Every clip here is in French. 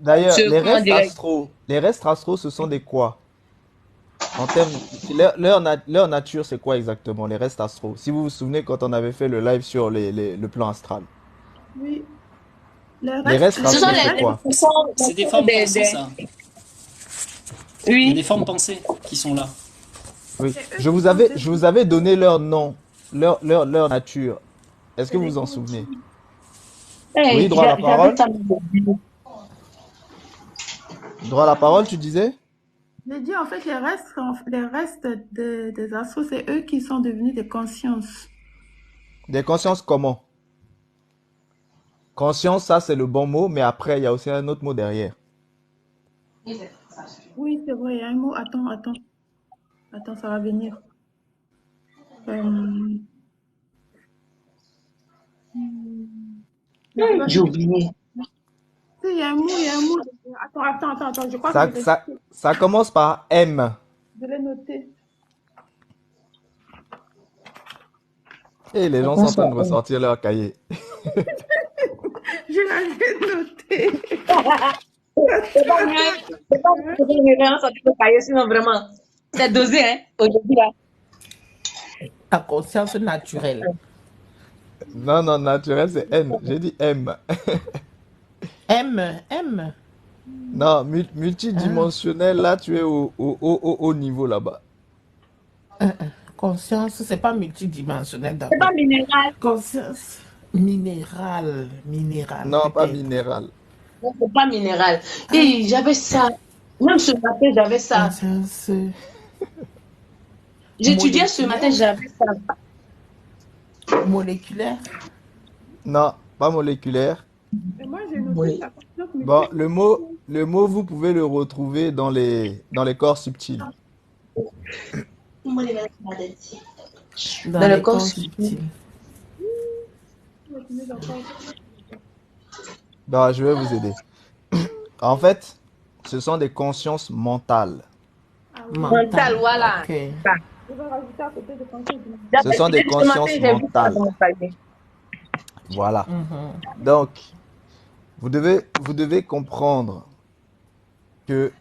D'ailleurs, comment dirais-je, les restes astraux, ce sont des quoi? En termes, leur nature, c'est quoi exactement, les restes astraux? Si vous vous souvenez quand on avait fait le live sur le plan astral. Oui. Le Les reste, restes ce sont astraux, c'est les restes, quoi? C'est des formes pensées, ça. Il y a des oui. formes pensées qui sont là. Oui. c'est eux qui sont Je devenus, vous avais donné leur nom, leur nature. Est-ce que c'est vous des vous en corps. souvenez? Oui, Hey, droit à la j'avais parole? ça dans le bureau. Droit à la parole, tu disais? J'ai dit, en fait, les restes des astros, c'est eux qui sont devenus des consciences. Des consciences comment? Conscience, ça c'est le bon mot, mais après, il y a aussi un autre mot derrière. Oui, c'est vrai, il y a un mot. Attends, ça va venir. Euh, je sais pas J'ai si tu... oublié. Si, il y a un mot. Attends, je crois que Ça, ça, ça commence par M. je l'ai noté. Et les Ça gens sont en commence train par de M. ressortir leur cahier. Je l'avais noté. C'est pas une référence à tout le cahier, sinon vraiment, c'est dosé, hein, aujourd'hui là. La conscience naturelle. Non, non, naturel, c'est N. J'ai dit M. M, M. Non, Ah, multidimensionnel, là, tu es au haut niveau là-bas. conscience, c'est pas multidimensionnel, C'est pas d'accord. minéral, Conscience minérale, minérale Non, pas peut-être. minéral. non, c'est pas minéral. Ah, Et j'avais ça. Même ce matin, j'avais ça. conscience J'étudiais ce matin, moléculaire, j'avais ça. moléculaire. Non, pas moléculaire. Et moi, j'ai noté Oui. la conscience, mais Bon, plus. le mot, vous pouvez le retrouver dans les corps subtils. Dans Dans le les corps corps subtil. subtils. Bah, je vais vous aider. En fait, ce sont des consciences mentales. Ah oui. Mental, Mental, voilà. ok. Ça. Je vais rajouter à côté de conscience. Ce sont des Ce matin, consciences j'ai vu ça mentales. dans le cahier. Voilà. Mhm. Donc, vous devez comprendre que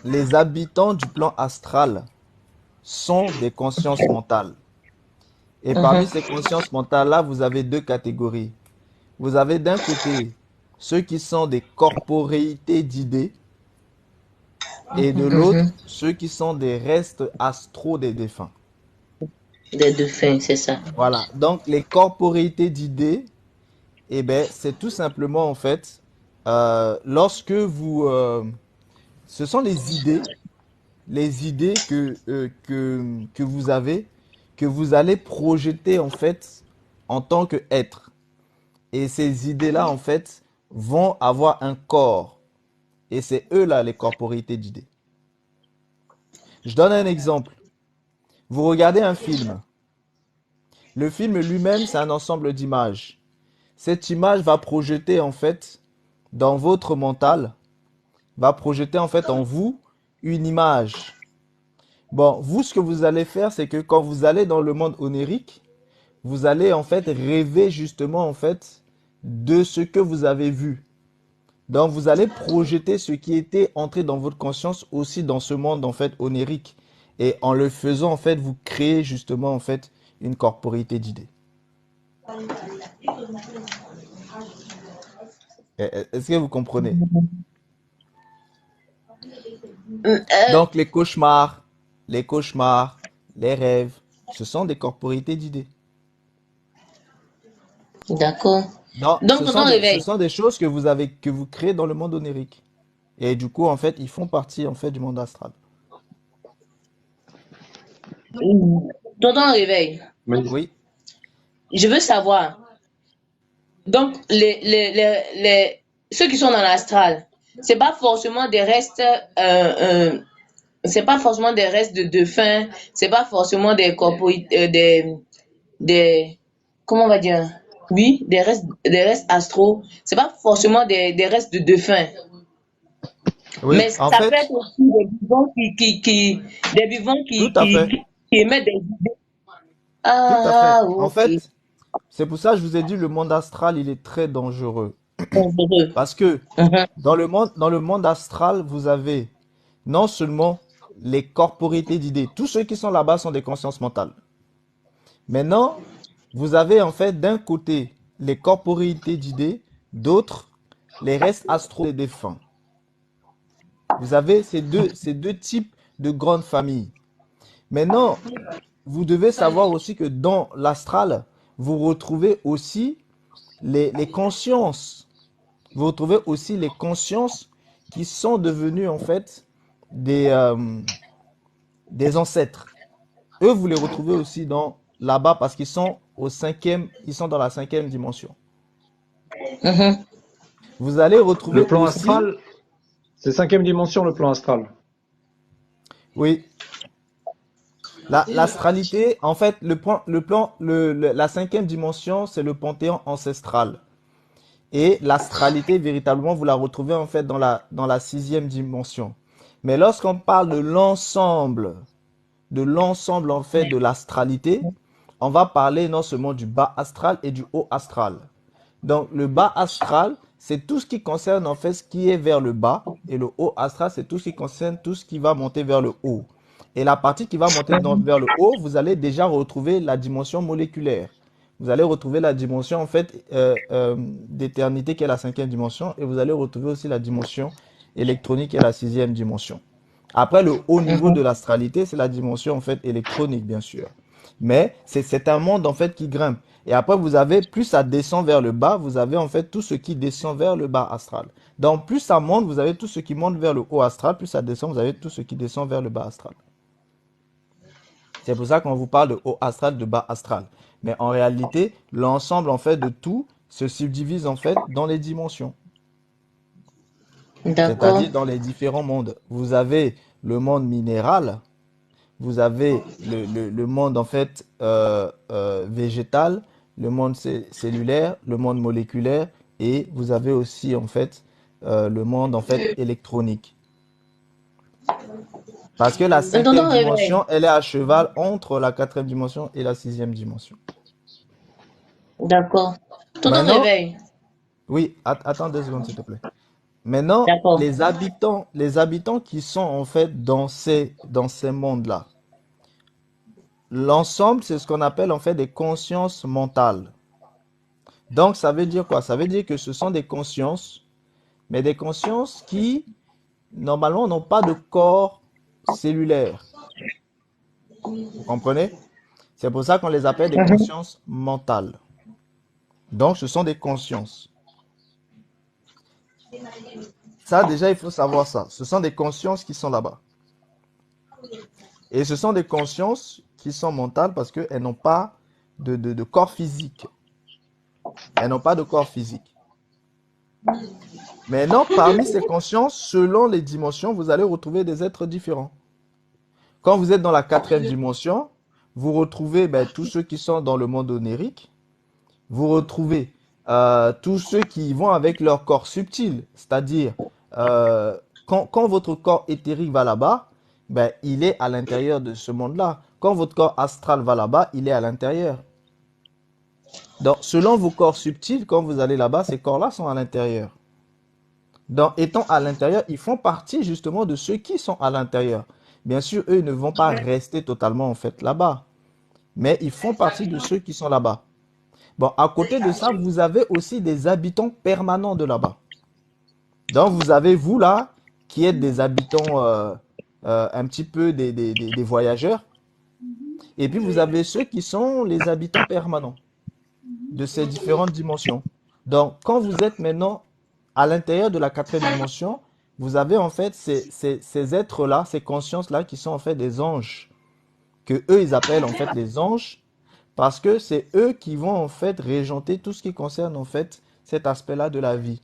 les habitants du plan astral sont des consciences mentales. Et parmi ces consciences mentales-là, vous avez deux catégories. Vous avez d'un côté ceux qui sont des corporéités d'idées et de l'autre ceux qui sont des restes astraux des défunts. Des dauphins, c'est ça. Voilà. Donc, les corporéités d'idées, eh ben, c'est tout simplement en fait, lorsque ce sont les idées que vous avez, que vous allez projeter en fait en tant qu'être. Et ces idées-là en fait vont avoir un corps. Et c'est eux là les corporéités d'idées. Je donne un exemple. Vous regardez un film. Le film lui-même, c'est un ensemble d'images. Cette image va projeter en fait dans votre mental, va projeter en fait en vous une image. Bon, vous, ce que vous allez faire, c'est que quand vous allez dans le monde onirique, vous allez en fait rêver justement en fait de ce que vous avez vu. Donc vous allez projeter ce qui était entré dans votre conscience aussi dans ce monde en fait onirique. Et en le faisant en fait, vous créez justement en fait une corporité d'idées. Est-ce que vous comprenez? Donc les cauchemars, les rêves, ce sont des corporités d'idées. D'accord. Non, Donc, pendant le ce réveil, sont des choses que vous créez dans le monde onirique. Et du coup, en fait, ils font partie en fait du monde astral. pendant le réveil, Oui. je veux savoir. Donc, ceux qui sont dans l'astral, c'est pas forcément des restes, c'est pas forcément des restes de dauphins, c'est pas forcément des, comment on va dire, oui, des restes astraux, c'est pas forcément des restes de dauphins, Oui, mais en ça peut être fait, aussi des vivants des vivants tout à fait. qui émettent des idées. Tout à fait. Ah, En ok. fait, c'est pour ça que je vous ai dit le monde astral, il est très dangereux. Dangereux. Parce que Mhm. dans le monde astral, vous avez non seulement les corporités d'idées, tous ceux qui sont là-bas sont des consciences mentales. Maintenant, vous avez en fait d'un côté les corporités d'idées, d'autres les restes astraux des défunts. Vous avez ces deux types de grandes familles. Maintenant, vous devez savoir aussi que dans l'astral, vous retrouvez aussi les consciences. Vous retrouvez aussi les consciences qui sont devenues en fait des ancêtres. Eux, vous les retrouvez aussi dans là-bas parce qu'ils sont au cinquième, ils sont dans la cinquième dimension. Mhm. Vous allez Le retrouver plan aussi, astral, c'est cinquième dimension, le plan astral. oui, l'astralité, en fait, la cinquième dimension, c'est le panthéon ancestral. Et l'astralité, véritablement, vous la retrouvez en fait dans la sixième dimension. Mais lorsqu'on parle de l'ensemble en fait de l'astralité, on va parler non seulement du bas astral et du haut astral. Donc le bas astral, c'est tout ce qui concerne en fait ce qui est vers le bas, et le haut astral, c'est tout ce qui concerne tout ce qui va monter vers le haut. Et la partie qui va monter vers le haut, vous allez déjà retrouver la dimension moléculaire. Vous allez retrouver la dimension en fait d'éternité qui est la cinquième dimension, et vous allez retrouver aussi la dimension électronique qui est la sixième dimension. Après, le haut niveau de Mhm. l'astralité, c'est la dimension en fait électronique, bien sûr. Mais c'est un monde en fait qui grimpe. Et après, vous avez, plus ça descend vers le bas, vous avez en fait tout ce qui descend vers le bas astral. Donc, plus ça monte, vous avez tout ce qui monte vers le haut astral, plus ça descend, vous avez tout ce qui descend vers le bas astral. C'est pour ça qu'on vous parle de haut astral, de bas astral. Mais en réalité, l'ensemble en fait de tout se subdivise en fait dans les dimensions, D'accord. c'est-à-dire dans les différents mondes. Vous avez le monde minéral, vous avez le monde en fait végétal, le monde cellulaire, le monde moléculaire, et vous avez aussi en fait le monde en fait électronique. Parce que la cinquième Tonton Réveil. dimension, elle est à cheval entre la quatrième dimension et la sixième dimension. D'accord. Tonton Maintenant, Réveil. oui, attends 2 secondes s'il te plaît. Maintenant, D'accord. les habitants qui sont en fait dans ces mondes-là, l'ensemble, c'est ce qu'on appelle en fait des consciences mentales. Donc, ça veut dire quoi? Ça veut dire que ce sont des consciences, mais des consciences qui, normalement, n'ont pas de corps cellulaire. Vous comprenez? C'est pour ça qu'on les appelle des Mhm. consciences mentales. Donc, ce sont des consciences. Ça, déjà, il faut savoir ça. Ce sont des consciences qui sont là-bas. Et ce sont des consciences qui sont mentales parce qu'elles n'ont pas de corps physique. Elles n'ont pas de corps physique. Maintenant, parmi ces consciences, selon les dimensions, vous allez retrouver des êtres différents. Quand vous êtes dans la quatrième dimension, vous retrouvez tous ceux qui sont dans le monde onirique. Vous retrouvez tous ceux qui vont avec leur corps subtil. C'est-à-dire, quand votre corps éthérique va là-bas, il est à l'intérieur de ce monde-là. Quand votre corps astral va là-bas, il est à l'intérieur. Donc, selon vos corps subtils, quand vous allez là-bas, ces corps-là sont à l'intérieur. Donc, étant à l'intérieur, ils font partie justement de ceux qui sont à l'intérieur. Bien sûr, eux ils ne vont pas rester totalement en fait là-bas, mais ils font partie de ceux qui sont là-bas. Bon, à côté de ça, vous avez aussi des habitants permanents de là-bas. Donc, vous avez vous là, qui êtes des habitants un petit peu des voyageurs, et puis vous avez ceux qui sont les habitants permanents de ces différentes dimensions. Donc, quand vous êtes maintenant à l'intérieur de la quatrième dimension, vous avez en fait ces êtres-là, ces consciences-là qui sont en fait des anges, que eux ils appellent en fait les anges, parce que c'est eux qui vont en fait régenter tout ce qui concerne en fait cet aspect-là de la vie.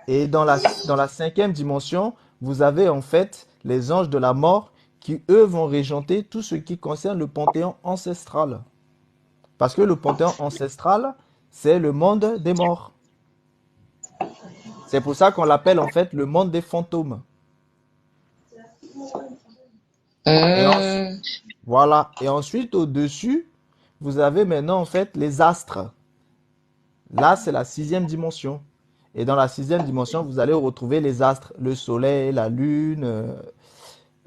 Et dans la cinquième dimension, vous avez en fait les anges de la mort qui eux vont régenter tout ce qui concerne le panthéon ancestral. Parce que le panthéon ancestral, c'est le monde des morts. C'est pour ça qu'on l'appelle en fait le monde des fantômes. Et Hum. voilà. Et ensuite, au-dessus, vous avez maintenant en fait les astres. Là, c'est la sixième dimension. Et dans la sixième dimension, vous allez retrouver les astres, le soleil, la lune,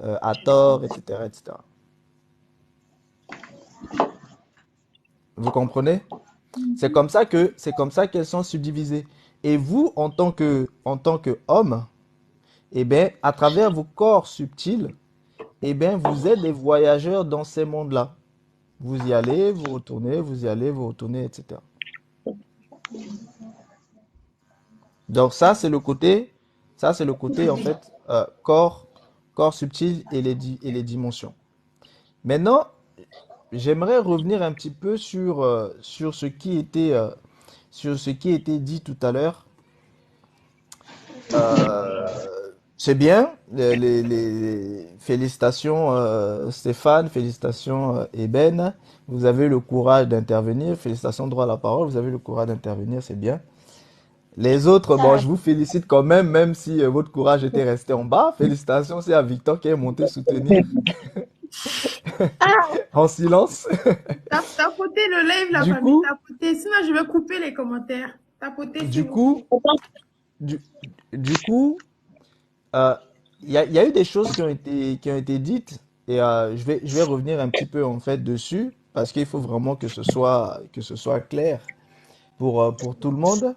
Hathor, etc., etc. Vous comprenez? C'est comme ça qu'elles sont subdivisées. Et vous, en tant que homme, eh bien, à travers vos corps subtils, eh bien, vous êtes des voyageurs dans ces mondes-là. Vous y allez, vous retournez, vous y allez, vous retournez, etc. Donc ça c'est le côté en fait corps subtil et les dimensions. Maintenant, j'aimerais revenir un petit peu sur ce qui était dit tout à l'heure. C'est bien, félicitations Stéphane, félicitations Eben, vous avez le courage d'intervenir, félicitations droit à la parole, vous avez le courage d'intervenir, c'est bien. Les autres, bon, je vous félicite quand même, même si votre courage était resté en bas. Félicitations, c'est à Victor qui est monté soutenir en silence. Tapotez le live, la Du famille, coup, tapotez. Sinon, je vais couper les commentaires. Tapotez, s'il du vous plaît. coup, du, du coup, euh, il y a eu des choses qui ont été dites et je vais revenir un petit peu en fait dessus parce qu'il faut vraiment que ce soit clair pour tout le monde.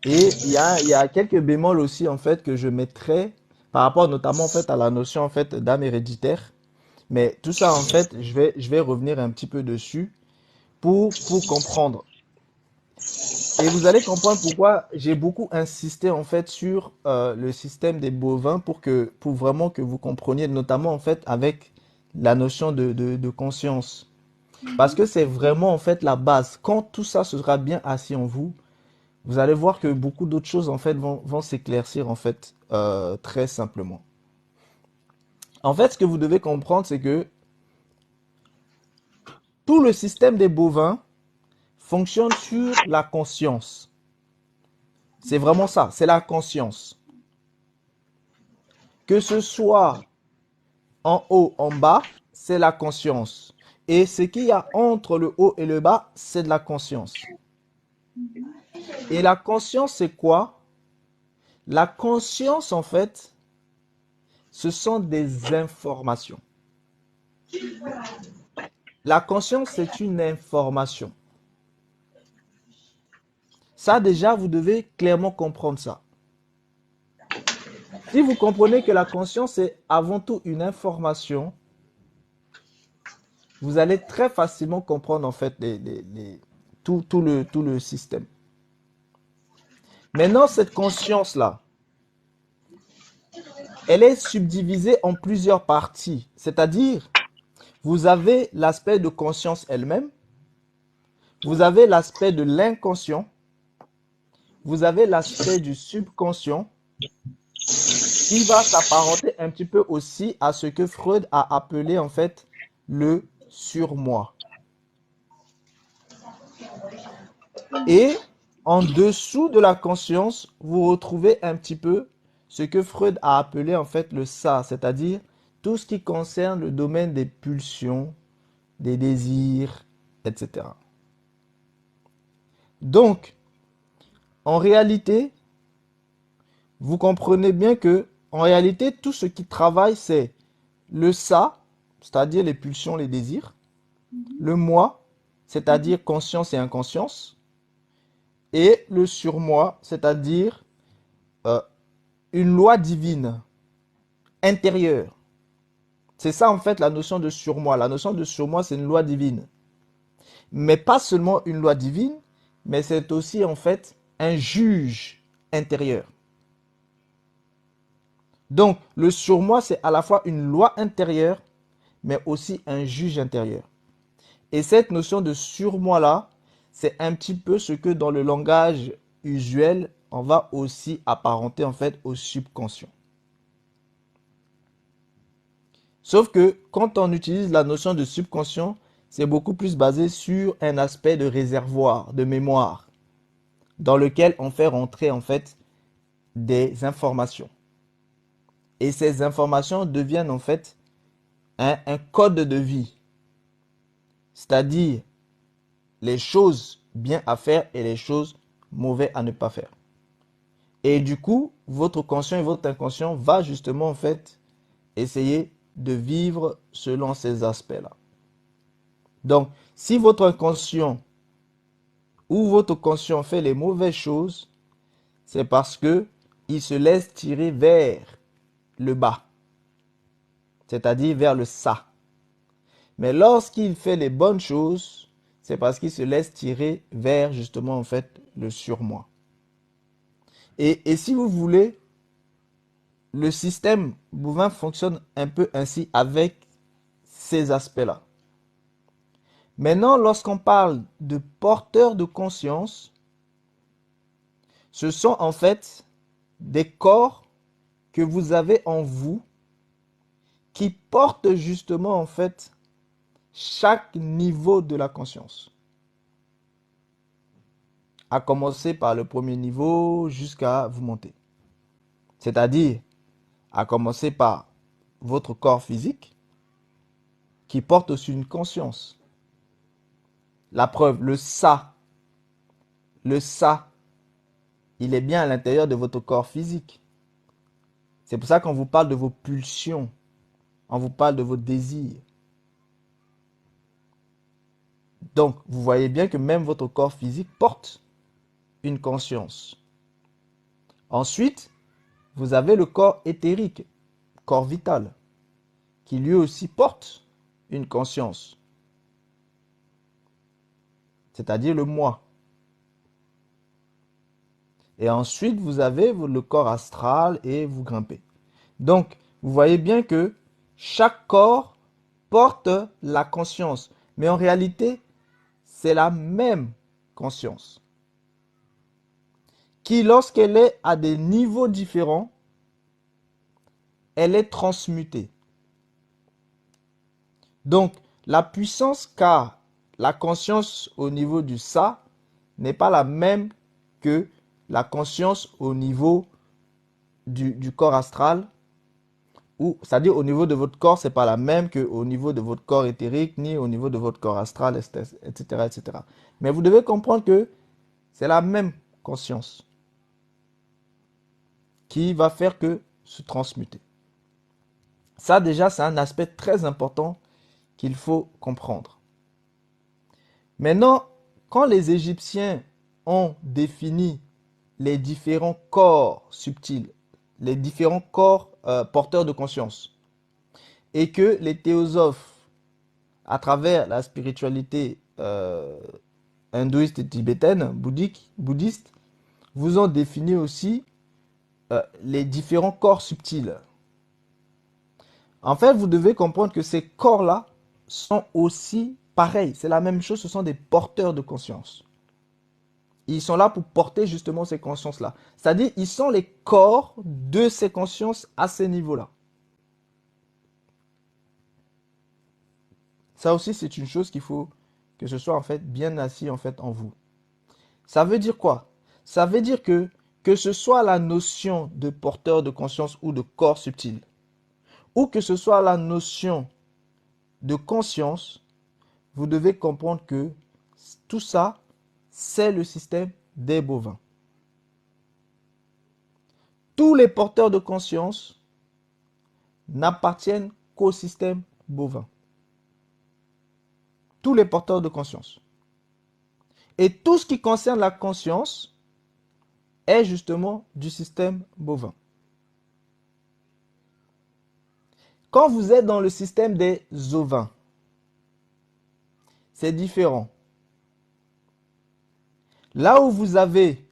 Et il y a quelques bémols aussi en fait que je mettrais par rapport notamment en fait à la notion en fait d'âme héréditaire. Mais tout ça en fait, je vais revenir un petit peu dessus pour comprendre. Et vous allez comprendre pourquoi j'ai beaucoup insisté en fait sur le système des bovins pour vraiment que vous compreniez, notamment en fait avec la notion de conscience. Parce que c'est vraiment en fait la base. Quand tout ça sera bien assis en vous, vous allez voir que beaucoup d'autres choses en fait vont s'éclaircir en fait très simplement. En fait, ce que vous devez comprendre, c'est que tout le système des bovins fonctionne sur la conscience. C'est vraiment ça, c'est la conscience. Que ce soit en haut, en bas, c'est la conscience. Et ce qu'il y a entre le haut et le bas, c'est de la conscience. Et la conscience, c'est quoi? La conscience, en fait, ce sont des informations. La conscience, c'est une information. Ça, déjà, vous devez clairement comprendre ça. Si vous comprenez que la conscience est avant tout une information, vous allez très facilement comprendre en fait tout le système. Maintenant, cette conscience-là, elle est subdivisée en plusieurs parties. C'est-à-dire, vous avez l'aspect de conscience elle-même, vous avez l'aspect de l'inconscient, vous avez l'aspect du subconscient, qui va s'apparenter un petit peu aussi à ce que Freud a appelé en fait le surmoi. Et en dessous de la conscience, vous retrouvez un petit peu ce que Freud a appelé en fait le ça, c'est-à-dire tout ce qui concerne le domaine des pulsions, des désirs, etc. Donc, en réalité, vous comprenez bien que en réalité, tout ce qui travaille, c'est le ça, c'est-à-dire les pulsions, les désirs, le moi, c'est-à-dire conscience et inconscience, et le surmoi, c'est-à-dire euh, une loi divine intérieure. C'est ça en fait la notion de surmoi. La notion de surmoi, c'est une loi divine. Mais pas seulement une loi divine, mais c'est aussi en fait un juge intérieur. Donc le surmoi, c'est à la fois une loi intérieure, mais aussi un juge intérieur. Et cette notion de surmoi-là, c'est un petit peu ce que dans le langage usuel, on va aussi apparenter en fait au subconscient. Sauf que quand on utilise la notion de subconscient, c'est beaucoup plus basé sur un aspect de réservoir, de mémoire, dans lequel on fait rentrer en fait des informations. Et ces informations deviennent en fait un code de vie, c'est-à-dire les choses bien à faire et les choses mauvaises à ne pas faire. Et du coup, votre conscient et votre inconscient va justement en fait essayer de vivre selon ces aspects-là. Donc, si votre inconscient ou votre conscient fait les mauvaises choses, c'est parce que il se laisse tirer vers le bas, c'est-à-dire vers le ça. Mais lorsqu'il fait les bonnes choses, c'est parce qu'il se laisse tirer vers justement en fait le surmoi. Et si vous voulez, le système bovin fonctionne un peu ainsi avec ces aspects-là. Maintenant, lorsqu'on parle de porteurs de conscience, ce sont en fait des corps que vous avez en vous qui portent justement en fait chaque niveau de la conscience. À commencer par le premier niveau jusqu'à vous monter. C'est-à-dire, à commencer par votre corps physique qui porte aussi une conscience. La preuve, le ça, il est bien à l'intérieur de votre corps physique. C'est pour ça qu'on vous parle de vos pulsions, on vous parle de vos désirs. Donc, vous voyez bien que même votre corps physique porte une conscience. Ensuite, vous avez le corps éthérique, corps vital, qui lui aussi porte une conscience, c'est-à-dire le moi. Et ensuite, vous avez le corps astral et vous grimpez. Donc, vous voyez bien que chaque corps porte la conscience. Mais en réalité, c'est la même conscience qui, lorsqu'elle est à des niveaux différents, elle est transmutée. Donc, la puissance qu'a la conscience au niveau du ça n'est pas la même que la conscience au niveau du corps astral, ou c'est-à-dire au niveau de votre corps, c'est pas la même qu'au niveau de votre corps éthérique, ni au niveau de votre corps astral, etc., etc. Mais vous devez comprendre que c'est la même conscience qui va faire que se transmuter. Ça déjà, c'est un aspect très important qu'il faut comprendre. Maintenant, quand les Égyptiens ont défini les différents corps subtils, les différents corps porteurs de conscience, et que les théosophes, à travers la spiritualité hindouiste et tibétaine, bouddhiste, vous ont défini aussi les différents corps subtils. En fait, vous devez comprendre que ces corps-là sont aussi pareils. C'est la même chose, ce sont des porteurs de conscience. Ils sont là pour porter justement ces consciences-là. C'est-à-dire, ils sont les corps de ces consciences à ces niveaux-là. Ça aussi, c'est une chose qu'il faut que ce soit en fait bien assis en fait en vous. Ça veut dire quoi? Ça veut dire que ce soit la notion de porteur de conscience ou de corps subtil, ou que ce soit la notion de conscience, vous devez comprendre que tout ça, c'est le système des bovins. Tous les porteurs de conscience n'appartiennent qu'au système bovin. Tous les porteurs de conscience. Et tout ce qui concerne la conscience est justement du système bovin. Quand vous êtes dans le système des ovins, c'est différent. Là où vous avez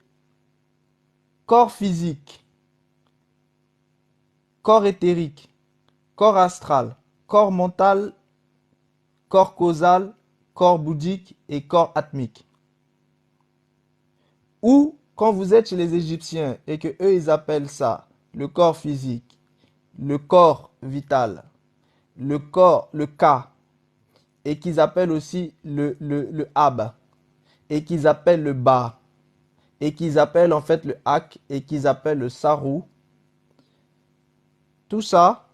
corps physique, corps éthérique, corps astral, corps mental, corps causal, corps bouddhique et corps atmique. Ou quand vous êtes chez les Égyptiens et que eux ils appellent ça le corps physique, le corps vital, le corps, le ka, et qu'ils appellent aussi le ab, et qu'ils appellent le ba, et qu'ils appellent en fait le hak, et qu'ils appellent le saru. Tout ça,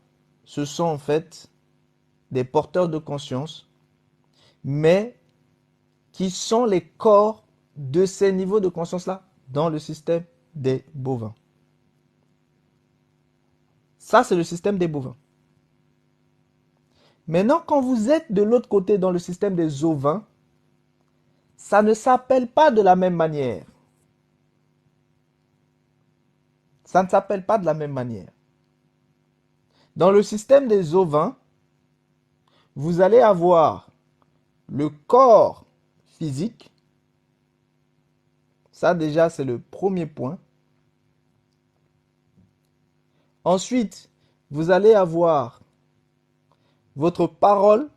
ce sont en fait des porteurs de conscience, mais qui sont les corps de ces niveaux de conscience-là dans le système des bovins. Ça, c'est le système des bovins. Maintenant, quand vous êtes de l'autre côté dans le système des ovins, ça ne s'appelle pas de la même manière. Ça ne s'appelle pas de la même manière. Dans le système des ovins, vous allez avoir le corps physique. Ça déjà, c'est le premier point. Ensuite, vous allez avoir votre parole.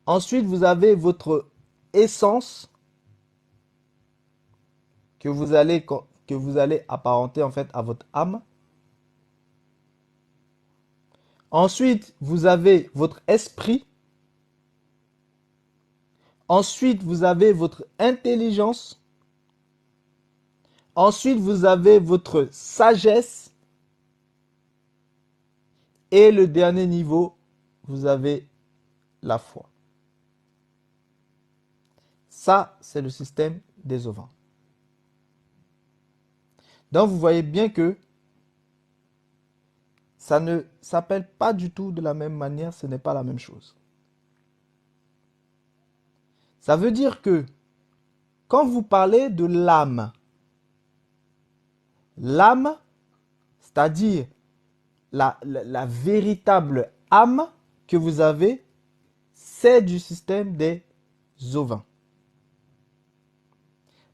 Ensuite, vous avez votre essence que vous allez apparenter en fait à votre âme. Ensuite, vous avez votre esprit. Ensuite, vous avez votre intelligence. Ensuite, vous avez votre sagesse. Et le dernier niveau, vous avez la foi. Ça, c'est le système des ovins. Donc, vous voyez bien que ça ne s'appelle pas du tout de la même manière, ce n'est pas la même chose. Ça veut dire que quand vous parlez de l'âme, c'est-à-dire la véritable âme que vous avez, c'est du système des ovins.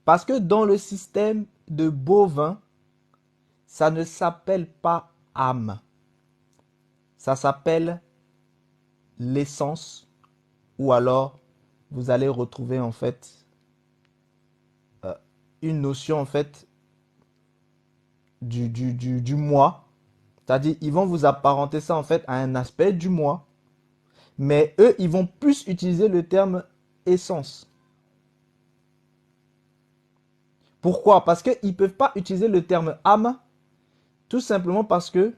Parce que dans le système de bovins, ça ne s'appelle pas âme. Ça s'appelle l'essence, ou alors vous allez retrouver en fait une notion en fait du moi. C'est-à-dire, ils vont vous apparenter ça en fait à un aspect du moi. Mais eux, ils vont plus utiliser le terme essence. Pourquoi? Parce qu'ils ne peuvent pas utiliser le terme âme, tout simplement parce que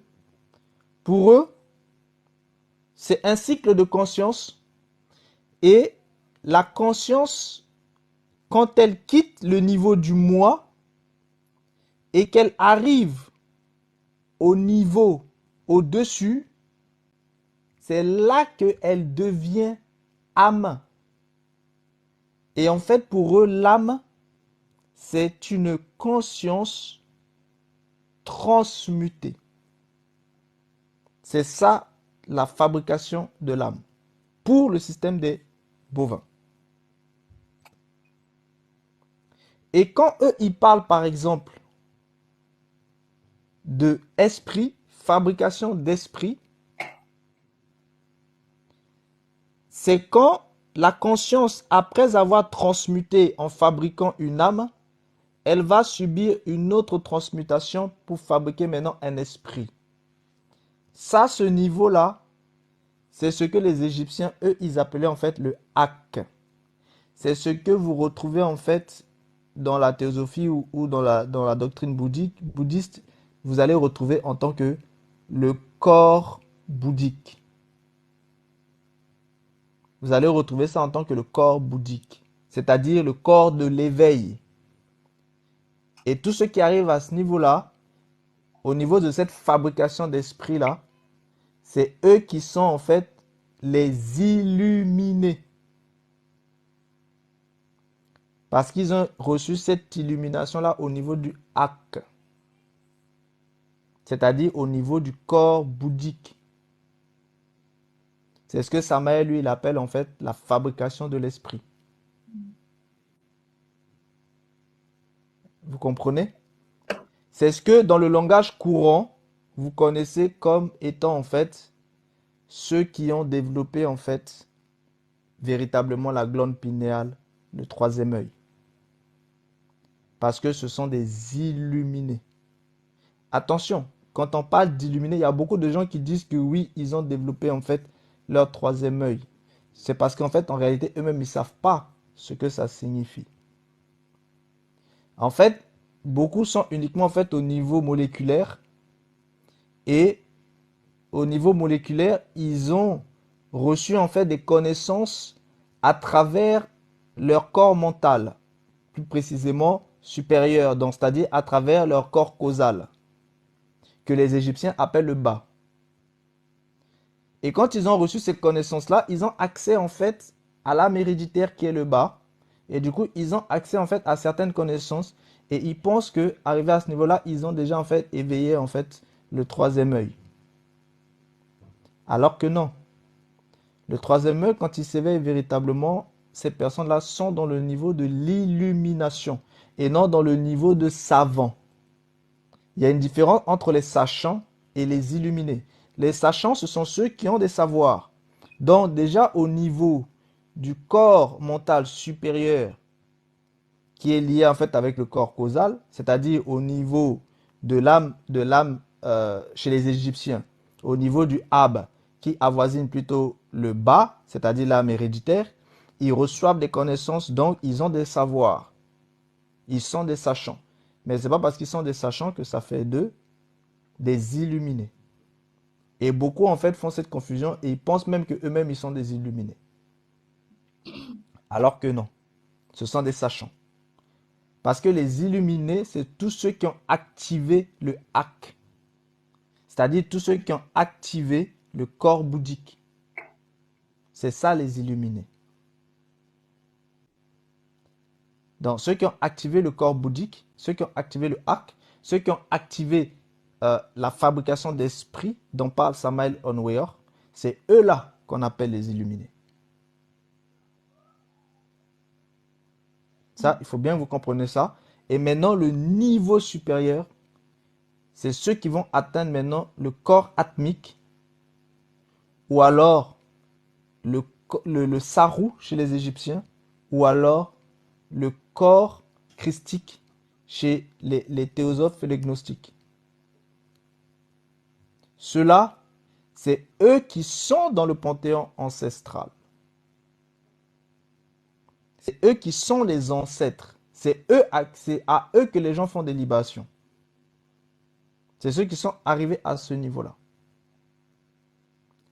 pour eux, c'est un cycle de conscience et la conscience, quand elle quitte le niveau du moi et qu'elle arrive au niveau au-dessus, c'est là qu'elle devient âme. Et en fait, pour eux, l'âme, c'est une conscience transmutée. C'est ça la fabrication de l'âme pour le système des bovins. Et quand eux, ils parlent par exemple de esprit, fabrication d'esprit, c'est quand la conscience, après avoir transmuté en fabriquant une âme, elle va subir une autre transmutation pour fabriquer maintenant un esprit. Ça, ce niveau-là, c'est ce que les Égyptiens, eux, ils appelaient en fait le Hak. C'est ce que vous retrouvez en fait dans la théosophie ou dans la doctrine bouddhiste, vous allez retrouver en tant que le corps bouddhique. Vous allez retrouver ça en tant que le corps bouddhique, c'est-à-dire le corps de l'éveil. Et tout ce qui arrive à ce niveau-là, au niveau de cette fabrication d'esprit-là, c'est eux qui sont en fait les illuminés. Parce qu'ils ont reçu cette illumination-là au niveau du Hak. C'est-à-dire au niveau du corps bouddhique. C'est ce que Samael, lui, il appelle en fait la fabrication de l'esprit. Vous comprenez? C'est ce que dans le langage courant, vous connaissez comme étant en fait ceux qui ont développé en fait véritablement la glande pinéale, le troisième œil. Parce que ce sont des illuminés. Attention, quand on parle d'illuminés, il y a beaucoup de gens qui disent que oui, ils ont développé en fait leur troisième œil. C'est parce qu'en fait, en réalité, eux-mêmes, ils ne savent pas ce que ça signifie. En fait, beaucoup sont uniquement en fait au niveau moléculaire. Et au niveau moléculaire, ils ont reçu en fait des connaissances à travers leur corps mental. Plus précisément, supérieur, donc c'est-à-dire à travers leur corps causal, que les Égyptiens appellent le bas. Et quand ils ont reçu cette connaissance-là, ils ont accès en fait à l'âme héréditaire qui est le bas. Et du coup, ils ont accès en fait à certaines connaissances. Et ils pensent que, arrivé à ce niveau-là, ils ont déjà en fait éveillé en fait le troisième œil. Alors que non. Le troisième œil, quand il s'éveille véritablement, ces personnes-là sont dans le niveau de l'illumination et non dans le niveau de savant. Il y a une différence entre les sachants et les illuminés. Les sachants, ce sont ceux qui ont des savoirs. Donc déjà au niveau du corps mental supérieur qui est lié en fait avec le corps causal, c'est-à-dire au niveau de l'âme chez les Égyptiens, au niveau du Ab qui avoisine plutôt le bas, c'est-à-dire l'âme héréditaire, ils reçoivent des connaissances, donc ils ont des savoirs. Ils sont des sachants. Mais ce n'est pas parce qu'ils sont des sachants que ça fait d'eux des illuminés. Et beaucoup en fait font cette confusion et ils pensent même qu'eux-mêmes ils sont des illuminés. Alors que non, ce sont des sachants. Parce que les illuminés, c'est tous ceux qui ont activé le hak. C'est-à-dire tous ceux qui ont activé le corps bouddhique. C'est ça les illuminés. Donc ceux qui ont activé le corps bouddhique, ceux qui ont activé le hak, ceux qui ont activé la fabrication d'esprit dont parle Samael Onweor, c'est eux-là qu'on appelle les illuminés. Ça, il faut bien que vous compreniez ça. Et maintenant, le niveau supérieur, c'est ceux qui vont atteindre maintenant le corps atmique ou alors le sarou chez les Égyptiens ou alors le corps christique chez les théosophes et les gnostiques. Ceux-là, c'est eux qui sont dans le panthéon ancestral. C'est eux qui sont les ancêtres. C'est à eux que les gens font des libations. C'est ceux qui sont arrivés à ce niveau-là.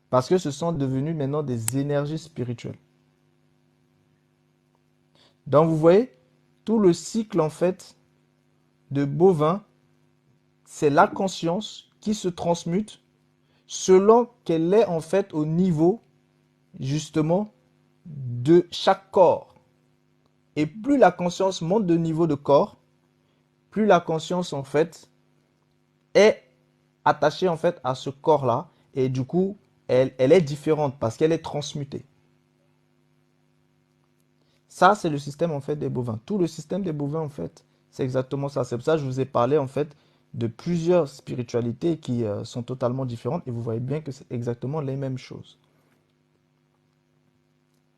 Parce que ce sont devenus maintenant des énergies spirituelles. Donc vous voyez, tout le cycle en fait de bovin, c'est la conscience qui se transmute selon qu'elle est en fait au niveau justement de chaque corps. Et plus la conscience monte de niveau de corps, plus la conscience en fait est attachée en fait à ce corps-là et du coup elle est différente parce qu'elle est transmutée. Ça c'est le système en fait des bovins. Tout le système des bovins en fait c'est exactement ça. C'est pour ça que je vous ai parlé en fait de plusieurs spiritualités qui sont totalement différentes et vous voyez bien que c'est exactement les mêmes choses.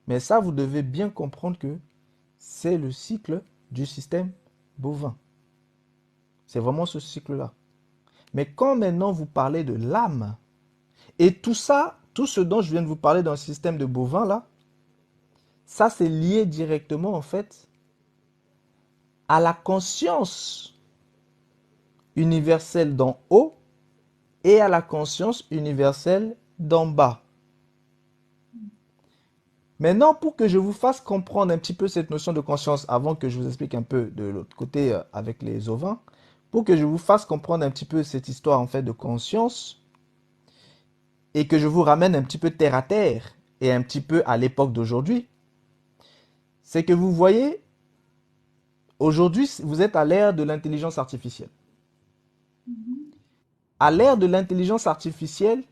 Mais ça vous devez bien comprendre que c'est le cycle du système bovin. C'est vraiment ce cycle-là. Mais quand maintenant vous parlez de l'âme, et tout ça, tout ce dont je viens de vous parler dans le système de bovin là, ça c'est lié directement en fait à la conscience universelle d'en haut et à la conscience universelle d'en bas. Maintenant, pour que je vous fasse comprendre un petit peu cette notion de conscience, avant que je vous explique un peu de l'autre côté avec les ovins, pour que je vous fasse comprendre un petit peu cette histoire en fait de conscience, et que je vous ramène un petit peu terre à terre, et un petit peu à l'époque d'aujourd'hui, c'est que vous voyez, aujourd'hui, vous êtes à l'ère de l'intelligence artificielle. À l'ère de l'intelligence artificielle,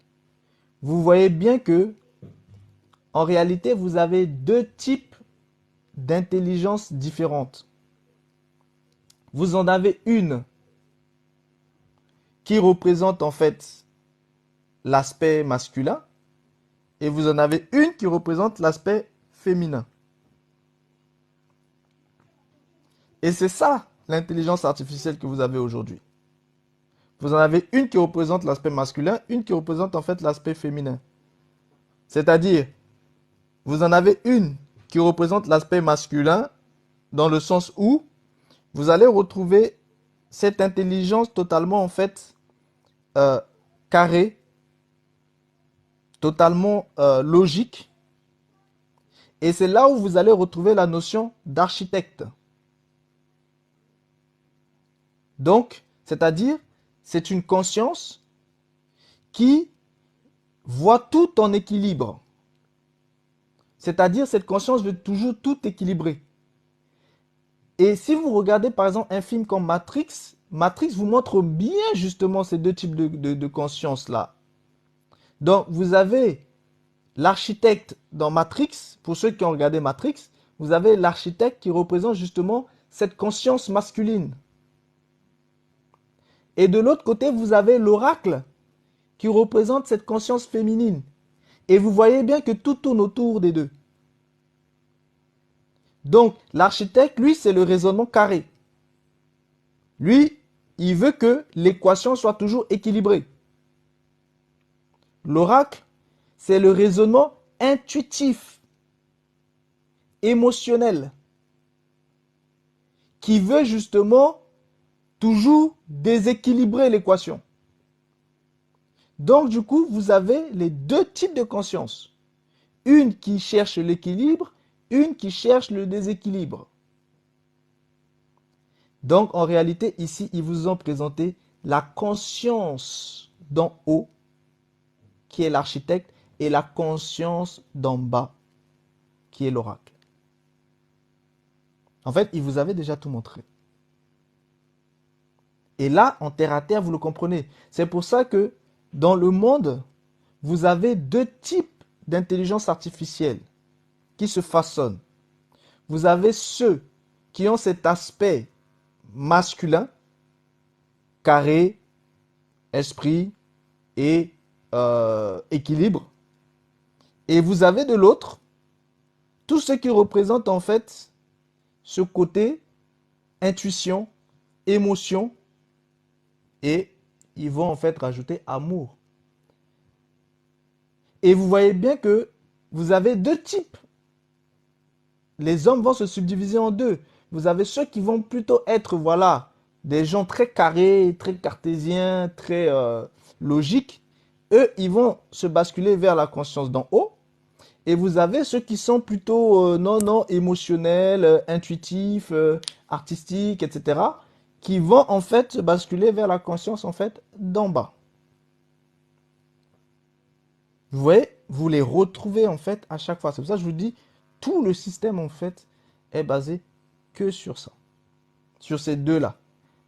vous voyez bien que en réalité, vous avez deux types d'intelligence différentes. Vous en avez une qui représente en fait l'aspect masculin et vous en avez une qui représente l'aspect féminin. Et c'est ça l'intelligence artificielle que vous avez aujourd'hui. Vous en avez une qui représente l'aspect masculin, une qui représente en fait l'aspect féminin. C'est-à-dire, vous en avez une qui représente l'aspect masculin dans le sens où vous allez retrouver cette intelligence totalement en fait carrée, totalement logique. Et c'est là où vous allez retrouver la notion d'architecte. Donc, c'est-à-dire, c'est une conscience qui voit tout en équilibre. C'est-à-dire, cette conscience veut toujours tout équilibrer. Et si vous regardez par exemple un film comme Matrix, Matrix vous montre bien justement ces deux types de conscience-là. Donc, vous avez l'architecte dans Matrix, pour ceux qui ont regardé Matrix, vous avez l'architecte qui représente justement cette conscience masculine. Et de l'autre côté, vous avez l'oracle qui représente cette conscience féminine. Et vous voyez bien que tout tourne autour des deux. Donc, l'architecte, lui, c'est le raisonnement carré. Lui, il veut que l'équation soit toujours équilibrée. L'oracle, c'est le raisonnement intuitif, émotionnel, qui veut justement toujours déséquilibrer l'équation. Donc, du coup, vous avez les deux types de conscience. Une qui cherche l'équilibre, une qui cherche le déséquilibre. Donc, en réalité, ici, ils vous ont présenté la conscience d'en haut, qui est l'architecte, et la conscience d'en bas, qui est l'oracle. En fait, ils vous avaient déjà tout montré. Et là, en terre à terre, vous le comprenez. C'est pour ça que dans le monde, vous avez deux types d'intelligence artificielle qui se façonnent. Vous avez ceux qui ont cet aspect masculin, carré, esprit et équilibre. Et vous avez de l'autre tous ceux qui représentent en fait ce côté intuition, émotion, et ils vont en fait rajouter amour. Et vous voyez bien que vous avez deux types. Les hommes vont se subdiviser en deux. Vous avez ceux qui vont plutôt être, voilà, des gens très carrés, très cartésiens, très logiques. Eux, ils vont se basculer vers la conscience d'en haut. Et vous avez ceux qui sont plutôt non émotionnels, intuitifs, artistiques, etc. qui vont en fait se basculer vers la conscience en fait d'en bas. Vous voyez, vous les retrouvez en fait à chaque fois. C'est pour ça que je vous dis, tout le système en fait est basé que sur ça, sur ces deux-là.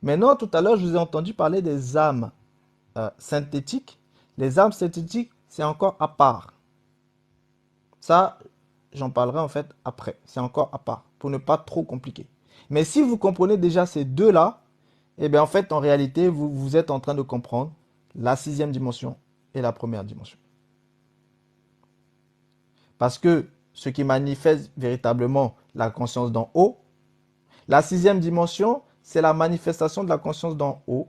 Maintenant, tout à l'heure, je vous ai entendu parler des âmes synthétiques. Les âmes synthétiques, c'est encore à part. Ça, j'en parlerai en fait après. C'est encore à part, pour ne pas trop compliquer. Mais si vous comprenez déjà ces deux-là, eh bien en fait, en réalité, vous êtes en train de comprendre la sixième dimension et la première dimension. Parce que ce qui manifeste véritablement la conscience d'en haut, la sixième dimension, c'est la manifestation de la conscience d'en haut.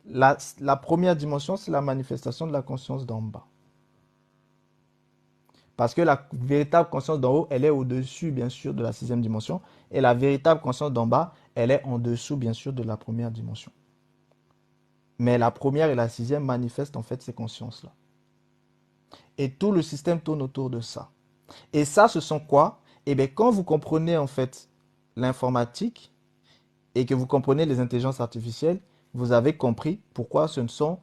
La première dimension, c'est la manifestation de la conscience d'en bas. Parce que la véritable conscience d'en haut, elle est au-dessus, bien sûr, de la sixième dimension. Et la véritable conscience d'en bas, elle est en dessous, bien sûr, de la première dimension. Mais la première et la sixième manifestent en fait ces consciences-là. Et tout le système tourne autour de ça. Et ça, ce sont quoi? Eh bien, quand vous comprenez en fait l'informatique et que vous comprenez les intelligences artificielles, vous avez compris pourquoi ce ne sont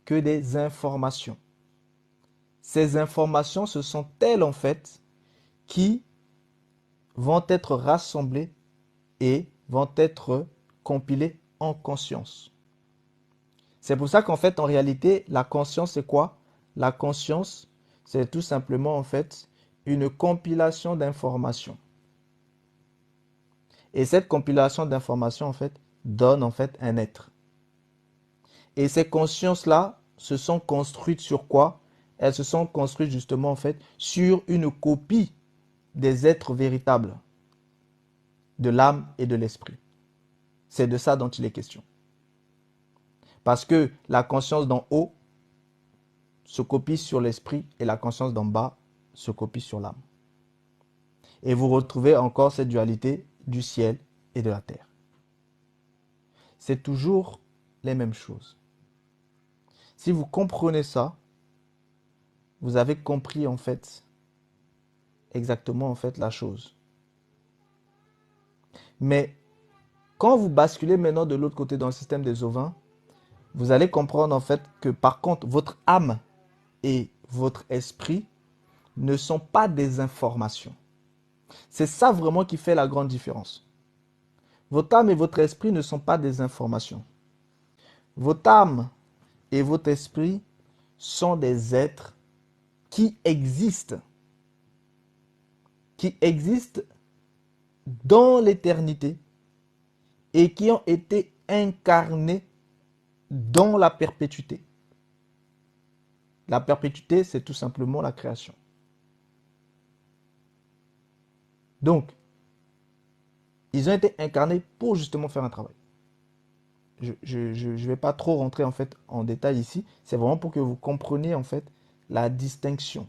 que des informations. Ces informations, ce sont elles en fait qui vont être rassemblées et vont être compilées en conscience. C'est pour ça qu'en fait, en réalité, la conscience, c'est quoi? La conscience, c'est tout simplement en fait une compilation d'informations. Et cette compilation d'informations, en fait, donne en fait un être. Et ces consciences-là se sont construites sur quoi? Elles se sont construites justement en fait sur une copie des êtres véritables, de l'âme et de l'esprit. C'est de ça dont il est question. Parce que la conscience d'en haut se copie sur l'esprit et la conscience d'en bas se copie sur l'âme. Et vous retrouvez encore cette dualité du ciel et de la terre. C'est toujours les mêmes choses. Si vous comprenez ça, vous avez compris en fait exactement en fait la chose. Mais Quand vous basculez maintenant de l'autre côté dans le système des ovins, vous allez comprendre en fait que par contre, votre âme et votre esprit ne sont pas des informations. C'est ça vraiment qui fait la grande différence. Votre âme et votre esprit ne sont pas des informations. Votre âme et votre esprit sont des êtres qui existent dans l'éternité et qui ont été incarnés dans la perpétuité. La perpétuité, c'est tout simplement la création. Donc, ils ont été incarnés pour justement faire un travail. Je ne vais pas trop rentrer en fait en détail ici. C'est vraiment pour que vous compreniez en fait la distinction.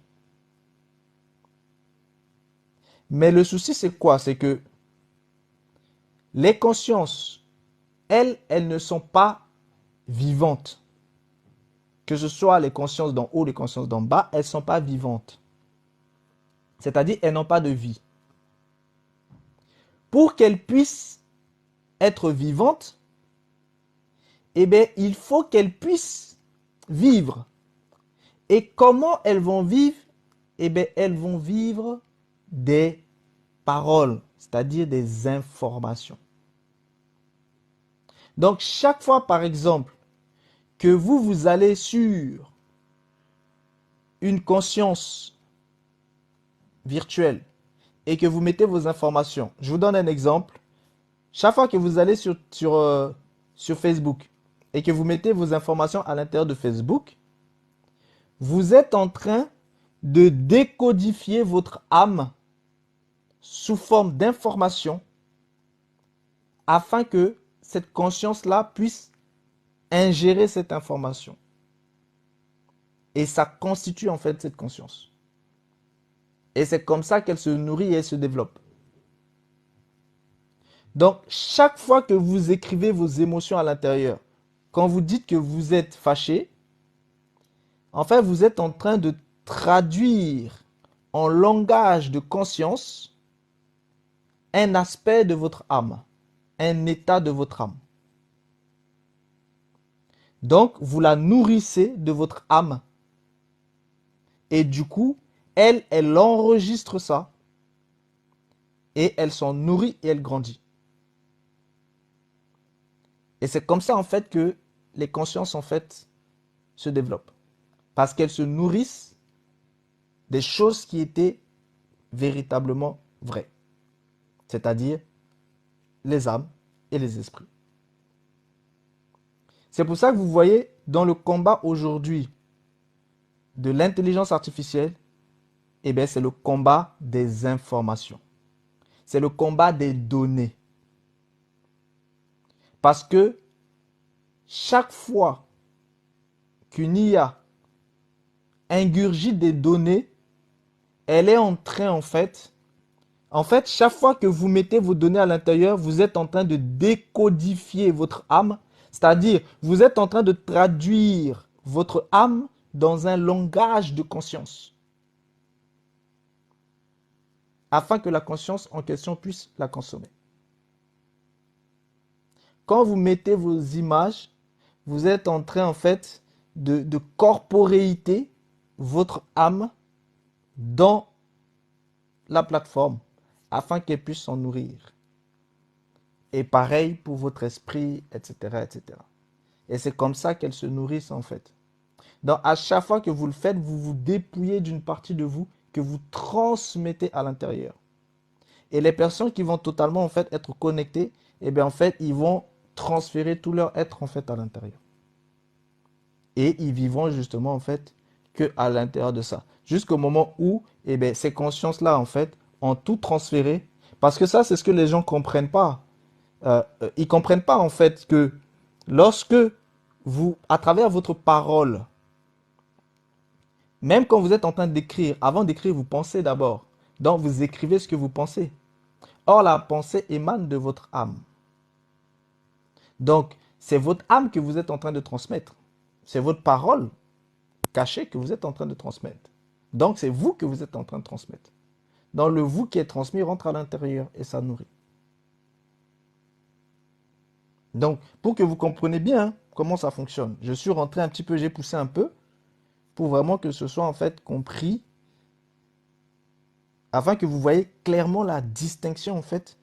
Mais le souci, c'est quoi? C'est que les consciences, elles ne sont pas vivantes. Que ce soit les consciences d'en haut, les consciences d'en bas, elles ne sont pas vivantes. C'est-à-dire, elles n'ont pas de vie. Pour qu'elles puissent être vivantes, eh bien, il faut qu'elles puissent vivre. Et comment elles vont vivre? Eh bien, elles vont vivre des paroles, c'est-à-dire des informations. Donc, chaque fois, par exemple, que vous allez sur une conscience virtuelle et que vous mettez vos informations, je vous donne un exemple. Chaque fois que vous allez sur Facebook et que vous mettez vos informations à l'intérieur de Facebook, vous êtes en train de décodifier votre âme sous forme d'information afin que cette conscience-là puisse ingérer cette information. Et ça constitue en fait cette conscience. Et c'est comme ça qu'elle se nourrit et elle se développe. Donc, chaque fois que vous écrivez vos émotions à l'intérieur, quand vous dites que vous êtes fâché, en fait, vous êtes en train de traduire en langage de conscience un aspect de votre âme, un état de votre âme. Donc, vous la nourrissez de votre âme. Et du coup, elle enregistre ça. Et elle s'en nourrit et elle grandit. Et c'est comme ça, en fait, que les consciences, en fait, se développent. Parce qu'elles se nourrissent des choses qui étaient véritablement vraies. C'est-à-dire les âmes et les esprits. C'est pour ça que vous voyez dans le combat aujourd'hui de l'intelligence artificielle, eh bien, c'est le combat des informations. C'est le combat des données. Parce que chaque fois qu'une IA ingurgite des données, elle est en train en fait, chaque fois que vous mettez vos données à l'intérieur, vous êtes en train de décodifier votre âme, c'est-à-dire vous êtes en train de traduire votre âme dans un langage de conscience, afin que la conscience en question puisse la consommer. Quand vous mettez vos images, vous êtes en train en fait de corporéiter votre âme dans la plateforme afin qu'elle puisse s'en nourrir. Et pareil pour votre esprit, etc., etc. Et c'est comme ça qu'elles se nourrissent en fait. Donc à chaque fois que vous le faites, vous vous dépouillez d'une partie de vous que vous transmettez à l'intérieur. Et les personnes qui vont totalement en fait être connectées, eh bien en fait, ils vont transférer tout leur être en fait à l'intérieur. Et ils vivront justement en fait que à l'intérieur de ça. Jusqu'au moment où eh bien, ces consciences-là en fait ont tout transféré. Parce que ça, c'est ce que les gens ne comprennent pas. Ils ne comprennent pas en fait que lorsque vous, à travers votre parole, même quand vous êtes en train d'écrire, avant d'écrire, vous pensez d'abord. Donc vous écrivez ce que vous pensez. Or, la pensée émane de votre âme. Donc, c'est votre âme que vous êtes en train de transmettre. C'est votre parole cachée que vous êtes en train de transmettre. Donc, c'est vous que vous êtes en train de transmettre. Donc, le vous qui est transmis rentre à l'intérieur et ça nourrit. Donc, pour que vous compreniez bien hein, comment ça fonctionne, je suis rentré un petit peu, j'ai poussé un peu pour vraiment que ce soit en fait compris, afin que vous voyez clairement la distinction en fait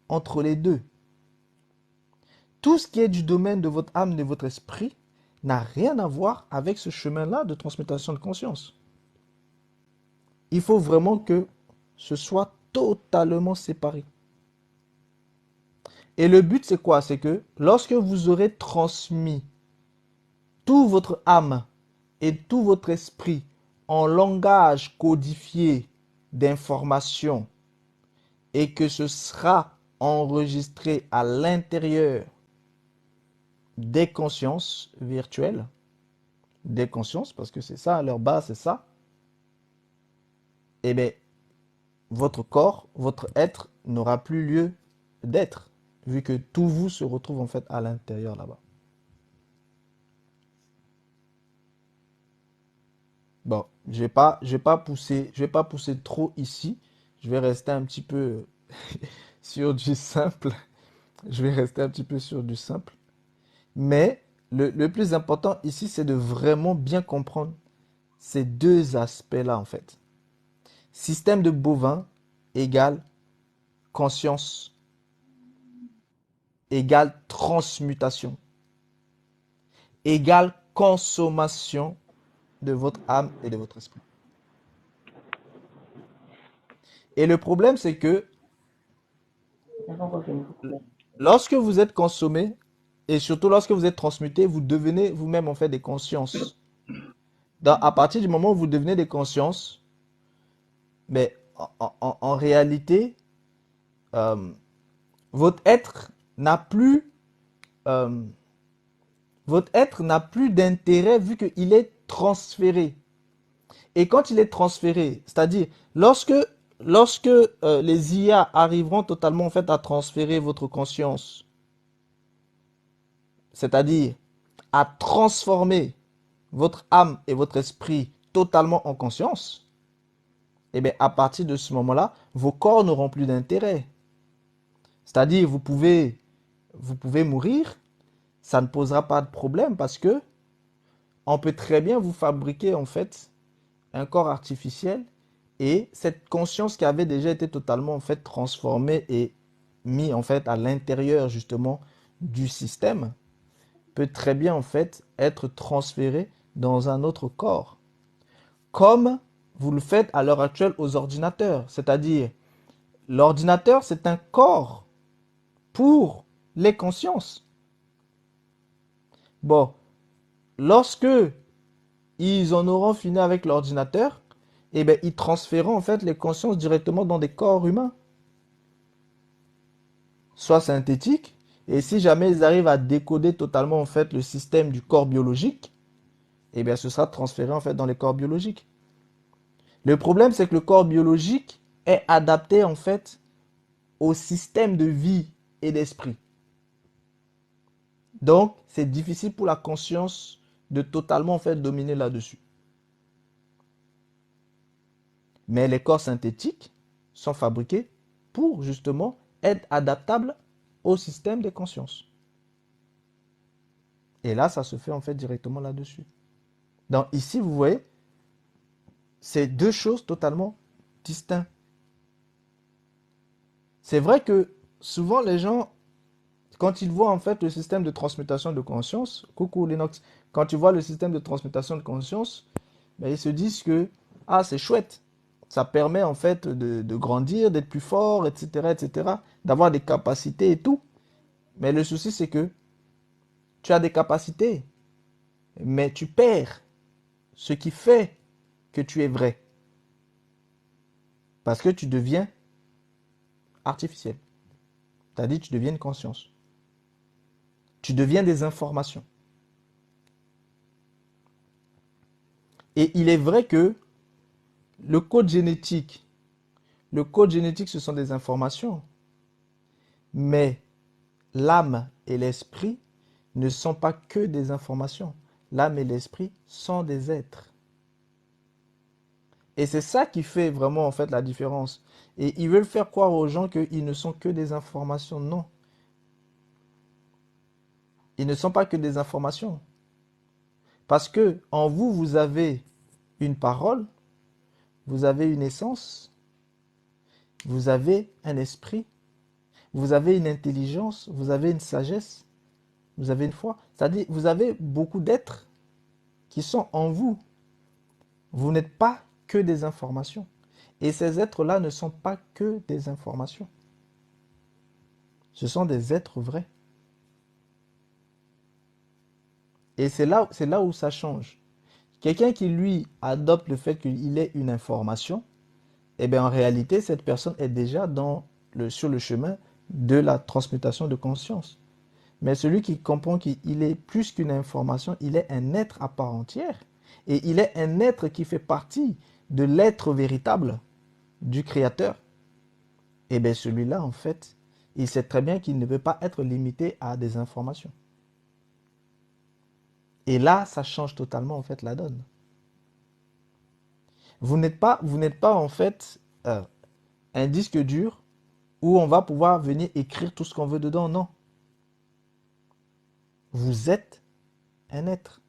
entre les deux. Tout ce qui est du domaine de votre âme, de votre esprit, n'a rien à voir avec ce chemin-là de transmutation de conscience. Il faut vraiment que ce soit totalement séparé. Et le but, c'est quoi? C'est que lorsque vous aurez transmis tout votre âme et tout votre esprit en langage codifié d'informations et que ce sera enregistré à l'intérieur des consciences virtuelles, des consciences, parce que c'est ça, leur base, c'est ça, eh bien, votre corps, votre être n'aura plus lieu d'être, vu que tout vous se retrouve en fait à l'intérieur là-bas. Bon, je vais pas pousser trop ici. Je vais rester un petit peu sur du simple. Je vais rester un petit peu sur du simple. Mais le plus important ici, c'est de vraiment bien comprendre ces deux aspects-là, en fait. Système de bovin égale conscience égale transmutation égale consommation de votre âme et de votre esprit. Et le problème, c'est que lorsque vous êtes consommé, et surtout lorsque vous êtes transmuté, vous devenez vous-même en fait des consciences. À partir du moment où vous devenez des consciences, mais en réalité, euh, votre être n'a plus, euh, votre être n'a plus d'intérêt vu qu'il est transféré. Et quand il est transféré, c'est-à-dire lorsque les IA arriveront totalement en fait à transférer votre conscience, c'est-à-dire à transformer votre âme et votre esprit totalement en conscience, et bien à partir de ce moment-là, vos corps n'auront plus d'intérêt. C'est-à-dire vous pouvez mourir, ça ne posera pas de problème parce que on peut très bien vous fabriquer en fait un corps artificiel et cette conscience qui avait déjà été totalement en fait transformée et mis en fait à l'intérieur justement du système peut très bien en fait être transférée dans un autre corps. Comme vous le faites à l'heure actuelle aux ordinateurs. C'est-à-dire, l'ordinateur, c'est un corps pour les consciences. Bon, lorsque ils en auront fini avec l'ordinateur, eh bien, ils transféreront en fait les consciences directement dans des corps humains, soit synthétiques, et si jamais ils arrivent à décoder totalement en fait le système du corps biologique, eh bien, ce sera transféré en fait dans les corps biologiques. Le problème, c'est que le corps biologique est adapté en fait au système de vie et d'esprit. Donc, c'est difficile pour la conscience de totalement en fait dominer là-dessus. Mais les corps synthétiques sont fabriqués pour justement être adaptables au système des consciences. Et là, ça se fait en fait directement là-dessus. Donc ici, vous voyez, c'est deux choses totalement distinctes. C'est vrai que souvent les gens, quand ils voient en fait le système de transmutation de conscience, coucou Lennox, quand tu vois le système de transmutation de conscience, ben, ils se disent que ah c'est chouette, ça permet en fait de grandir, d'être plus fort, etc., etc., d'avoir des capacités et tout. Mais le souci c'est que tu as des capacités, mais tu perds ce qui fait que tu es vrai, parce que tu deviens artificiel. C'est-à-dire tu deviens une conscience. Tu deviens des informations. Et il est vrai que le code génétique, ce sont des informations. Mais l'âme et l'esprit ne sont pas que des informations. L'âme et l'esprit sont des êtres. Et c'est ça qui fait vraiment en fait la différence. Et ils veulent faire croire aux gens qu'ils ne sont que des informations. Non. Ils ne sont pas que des informations. Parce que en vous, vous avez une parole, vous avez une essence, vous avez un esprit, vous avez une intelligence, vous avez une sagesse, vous avez une foi. C'est-à-dire, vous avez beaucoup d'êtres qui sont en vous. Vous n'êtes pas que des informations. Et ces êtres-là ne sont pas que des informations. Ce sont des êtres vrais. Et c'est là où ça change. Quelqu'un qui, lui, adopte le fait qu'il est une information, eh bien, en réalité, cette personne est déjà sur le chemin de la transmutation de conscience. Mais celui qui comprend qu'il est plus qu'une information, il est un être à part entière. Et il est un être qui fait partie de l'être véritable du Créateur. Et bien celui-là, en fait, il sait très bien qu'il ne peut pas être limité à des informations. Et là, ça change totalement, en fait, la donne. Vous n'êtes pas, en fait, un disque dur où on va pouvoir venir écrire tout ce qu'on veut dedans. Non. Vous êtes un être.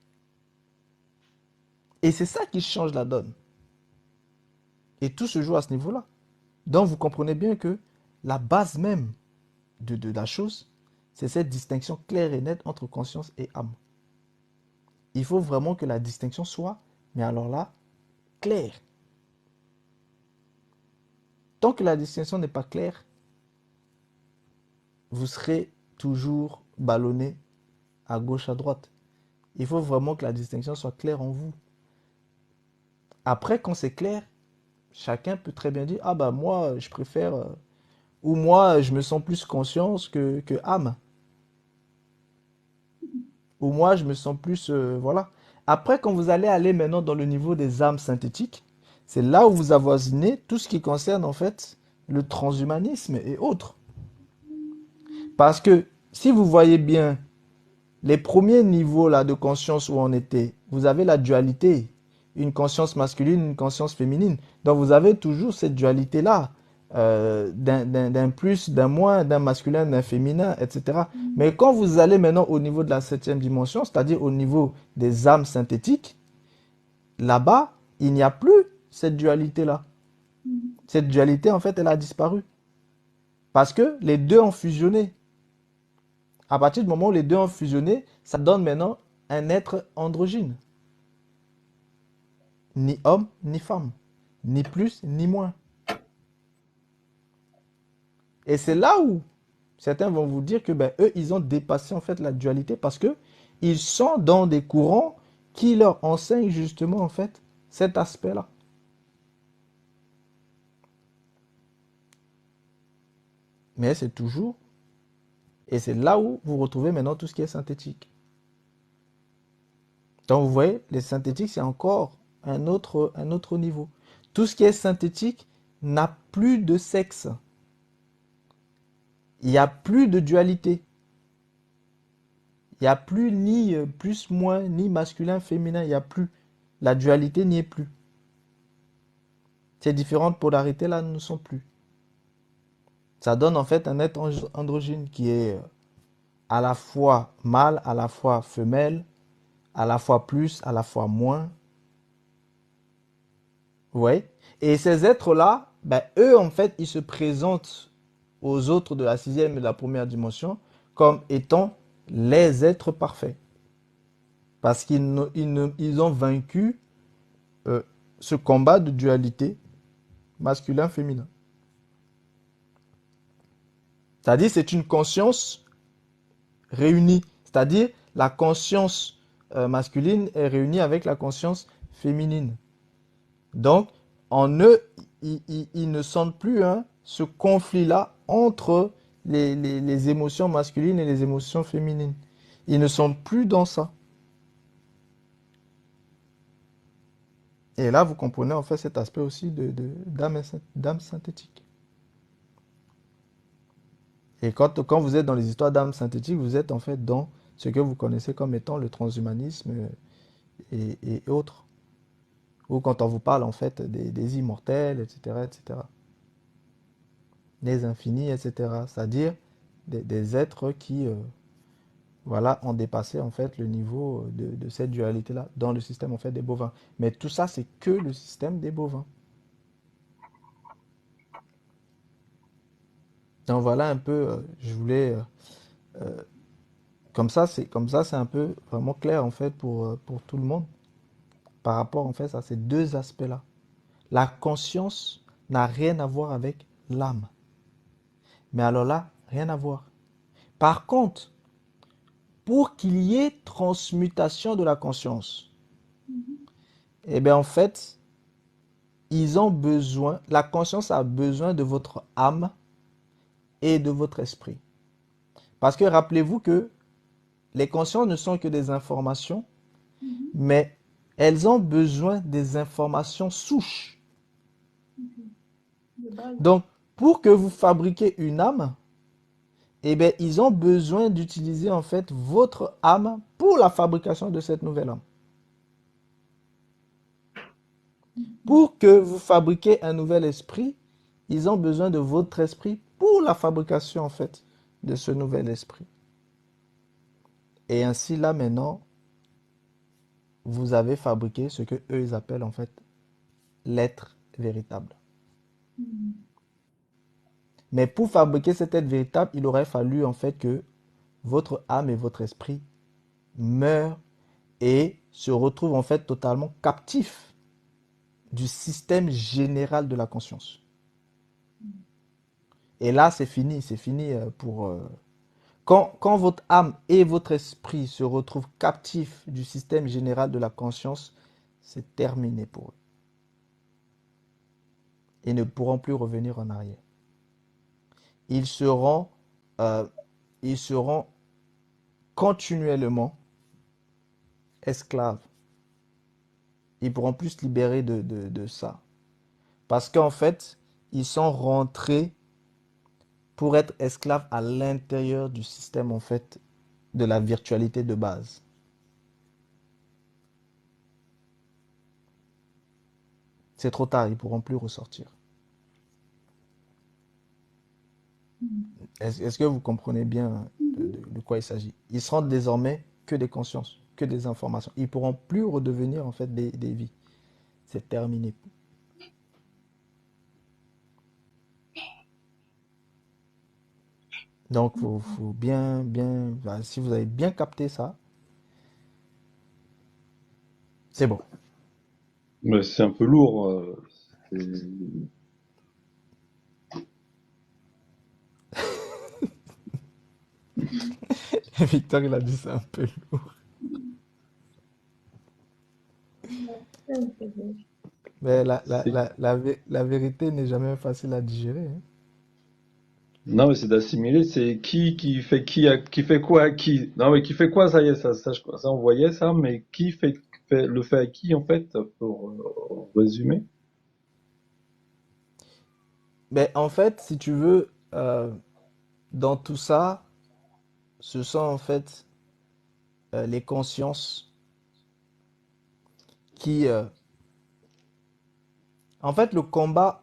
Et c'est ça qui change la donne. Et tout se joue à ce niveau-là. Donc vous comprenez bien que la base même de la chose, c'est cette distinction claire et nette entre conscience et âme. Il faut vraiment que la distinction soit, mais alors là, claire. Tant que la distinction n'est pas claire, vous serez toujours ballonné à gauche, à droite. Il faut vraiment que la distinction soit claire en vous. Après, quand c'est clair, chacun peut très bien dire, ah bah moi, je préfère, ou moi, je me sens plus conscience que âme. Ou moi, je me sens plus, voilà. Après, quand vous allez aller maintenant dans le niveau des âmes synthétiques, c'est là où vous avoisinez tout ce qui concerne en fait le transhumanisme et autres. Parce que si vous voyez bien les premiers niveaux là de conscience où on était, vous avez la dualité, une conscience masculine, une conscience féminine. Donc vous avez toujours cette dualité là, d'un plus, d'un moins, d'un masculin, d'un féminin, etc. Mais quand vous allez maintenant au niveau de la septième dimension, c'est-à-dire au niveau des âmes synthétiques, là-bas, il n'y a plus cette dualité là. Cette dualité en fait, elle a disparu parce que les deux ont fusionné. À partir du moment où les deux ont fusionné, ça donne maintenant un être androgyne. Ni homme, ni femme. Ni plus, ni moins. Et c'est là où certains vont vous dire que eux, ils ont dépassé en fait la dualité parce que ils sont dans des courants qui leur enseignent justement en fait cet aspect-là. Mais c'est toujours, et c'est là où vous retrouvez maintenant tout ce qui est synthétique. Donc vous voyez, les synthétiques, c'est encore un autre niveau. Tout ce qui est synthétique n'a plus de sexe. Il n'y a plus de dualité. Il n'y a plus ni plus, moins, ni masculin, féminin. Il n'y a plus. La dualité n'y est plus. Ces différentes polarités-là ne sont plus. Ça donne en fait un être androgyne qui est à la fois mâle, à la fois femelle, à la fois plus, à la fois moins. Vous voyez? Et ces êtres-là, eux, en fait, ils se présentent aux autres de la sixième et de la première dimension comme étant les êtres parfaits. Parce ils ont vaincu ce combat de dualité masculin-féminin. C'est-à-dire c'est une conscience réunie. C'est-à-dire la conscience masculine est réunie avec la conscience féminine. Donc, en eux, ils ne sentent plus ce conflit-là entre les émotions masculines et les émotions féminines. Ils ne sont plus dans ça. Et là, vous comprenez en fait cet aspect aussi d'âme synthétique. Et quand vous êtes dans les histoires d'âme synthétique, vous êtes en fait dans ce que vous connaissez comme étant le transhumanisme et autres. Ou quand on vous parle en fait des immortels, etc., etc. Des infinis, etc. C'est-à-dire des êtres qui voilà, ont dépassé en fait le niveau de cette dualité-là dans le système en fait des bovins. Mais tout ça, c'est que le système des bovins. Donc voilà un peu, je voulais, comme ça, c'est un peu vraiment clair en fait pour tout le monde par rapport en fait à ces deux aspects-là. La conscience n'a rien à voir avec l'âme. Mais alors là, rien à voir. Par contre, pour qu'il y ait transmutation de la conscience, eh bien en fait, la conscience a besoin de votre âme et de votre esprit. Parce que rappelez-vous que les consciences ne sont que des informations, mais elles ont besoin des informations souches. De base. Donc, pour que vous fabriquiez une âme, eh bien, ils ont besoin d'utiliser en fait votre âme pour la fabrication de cette nouvelle âme. Pour que vous fabriquiez un nouvel esprit, ils ont besoin de votre esprit pour la fabrication en fait de ce nouvel esprit. Et ainsi là maintenant, vous avez fabriqué ce que eux ils appellent en fait l'être véritable. Mais pour fabriquer cet être véritable, il aurait fallu en fait que votre âme et votre esprit meurent et se retrouvent en fait totalement captifs du système général de la conscience. Et là, c'est fini pour... Quand votre âme et votre esprit se retrouvent captifs du système général de la conscience, c'est terminé pour eux. Ils ne pourront plus revenir en arrière. Ils seront, euh, ils seront continuellement esclaves. Ils ne pourront plus se libérer de ça. Parce qu'en fait, ils sont rentrés pour être esclaves à l'intérieur du système en fait de la virtualité de base. C'est trop tard, ils ne pourront plus ressortir. Est-ce que vous comprenez bien de quoi il s'agit? Ils seront désormais que des consciences, que des informations. Ils ne pourront plus redevenir en fait des vies. C'est terminé. Donc, faut bien, si vous avez bien capté ça, c'est bon. Mais c'est un peu lourd. C'est- Victor, il a dit c'est un peu lourd. Mais c'est- la vérité n'est jamais facile à digérer, hein. Non, mais c'est d'assimiler, c'est qui fait quoi à qui. Non, mais qui fait quoi, ça y est, ça on voyait ça, mais le fait à qui, en fait, pour résumer? Mais en fait, si tu veux, dans tout ça, ce sont en fait les consciences qui... En fait, le combat,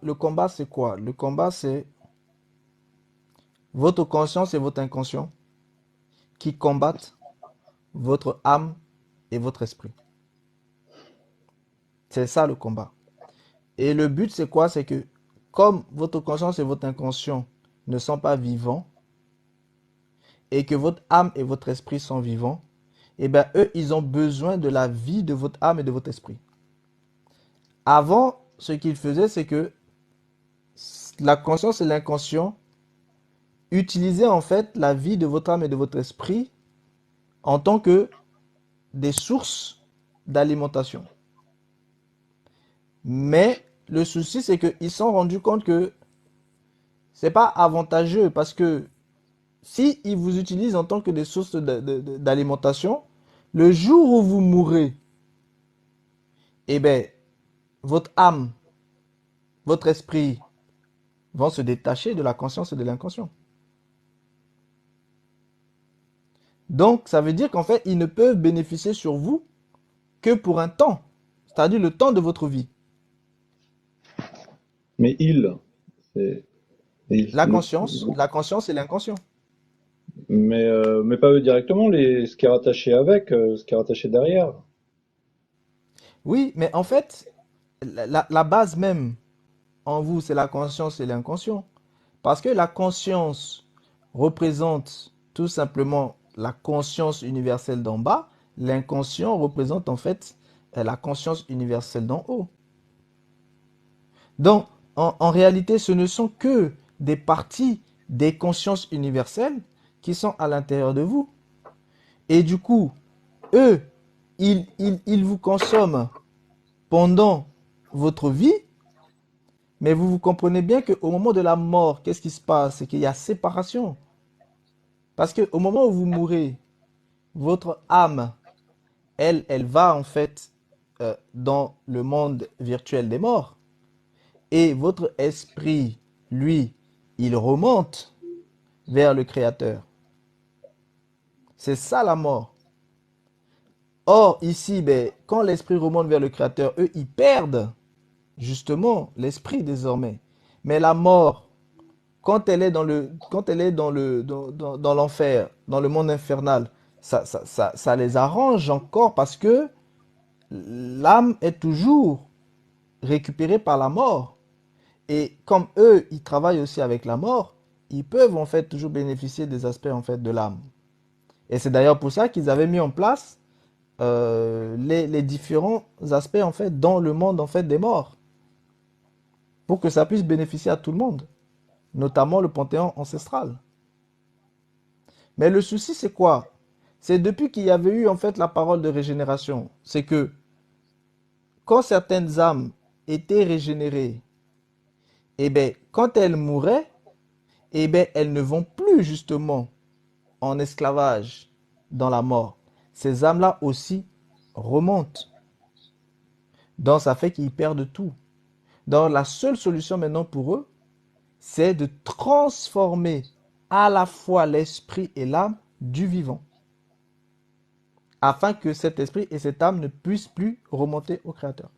c'est quoi? Le combat, c'est votre conscience et votre inconscient qui combattent votre âme et votre esprit. C'est ça le combat. Et le but, c'est quoi? C'est que comme votre conscience et votre inconscient ne sont pas vivants et que votre âme et votre esprit sont vivants, eh bien, eux, ils ont besoin de la vie de votre âme et de votre esprit. Avant, ce qu'ils faisaient, c'est que la conscience et l'inconscient utilisaient en fait la vie de votre âme et de votre esprit en tant que des sources d'alimentation. Mais le souci, c'est qu'ils se sont rendus compte que c'est pas avantageux parce que si ils vous utilisent en tant que des sources d'alimentation, le jour où vous mourrez, eh bien, votre âme, votre esprit vont se détacher de la conscience et de l'inconscient. Donc, ça veut dire qu'en fait, ils ne peuvent bénéficier sur vous que pour un temps, c'est-à-dire le temps de votre vie. Mais c'est, La conscience et l'inconscient. Mais pas eux directement, ce qui est rattaché avec, ce qui est rattaché derrière. Oui, mais en fait, la base même en vous, c'est la conscience et l'inconscient. Parce que la conscience représente tout simplement la conscience universelle d'en bas, l'inconscient représente en fait la conscience universelle d'en haut. Donc, en réalité, ce ne sont que des parties des consciences universelles qui sont à l'intérieur de vous. Et du coup, eux, ils vous consomment pendant votre vie, mais vous comprenez bien qu'au moment de la mort, qu'est-ce qui se passe? C'est qu'il y a séparation. Parce qu'au moment où vous mourrez, votre âme, elle va en fait dans le monde virtuel des morts. Et votre esprit, lui, il remonte vers le Créateur. C'est ça la mort. Or, ici, ben, quand l'esprit remonte vers le Créateur, eux, ils perdent justement l'esprit désormais. Mais la mort, quand elle est dans l'enfer, dans le monde infernal, ça les arrange encore parce que l'âme est toujours récupérée par la mort. Et comme eux, ils travaillent aussi avec la mort, ils peuvent en fait toujours bénéficier des aspects en fait de l'âme. Et c'est d'ailleurs pour ça qu'ils avaient mis en place les différents aspects en fait dans le monde en fait des morts, pour que ça puisse bénéficier à tout le monde, notamment le panthéon ancestral. Mais le souci c'est quoi? C'est depuis qu'il y avait eu en fait la parole de régénération, c'est que quand certaines âmes étaient régénérées, et bien quand elles mouraient, et bien elles ne vont plus justement en esclavage dans la mort. Ces âmes-là aussi remontent. Donc ça fait qu'ils perdent tout. Donc la seule solution maintenant pour eux, c'est de transformer à la fois l'esprit et l'âme du vivant, afin que cet esprit et cette âme ne puissent plus remonter au Créateur.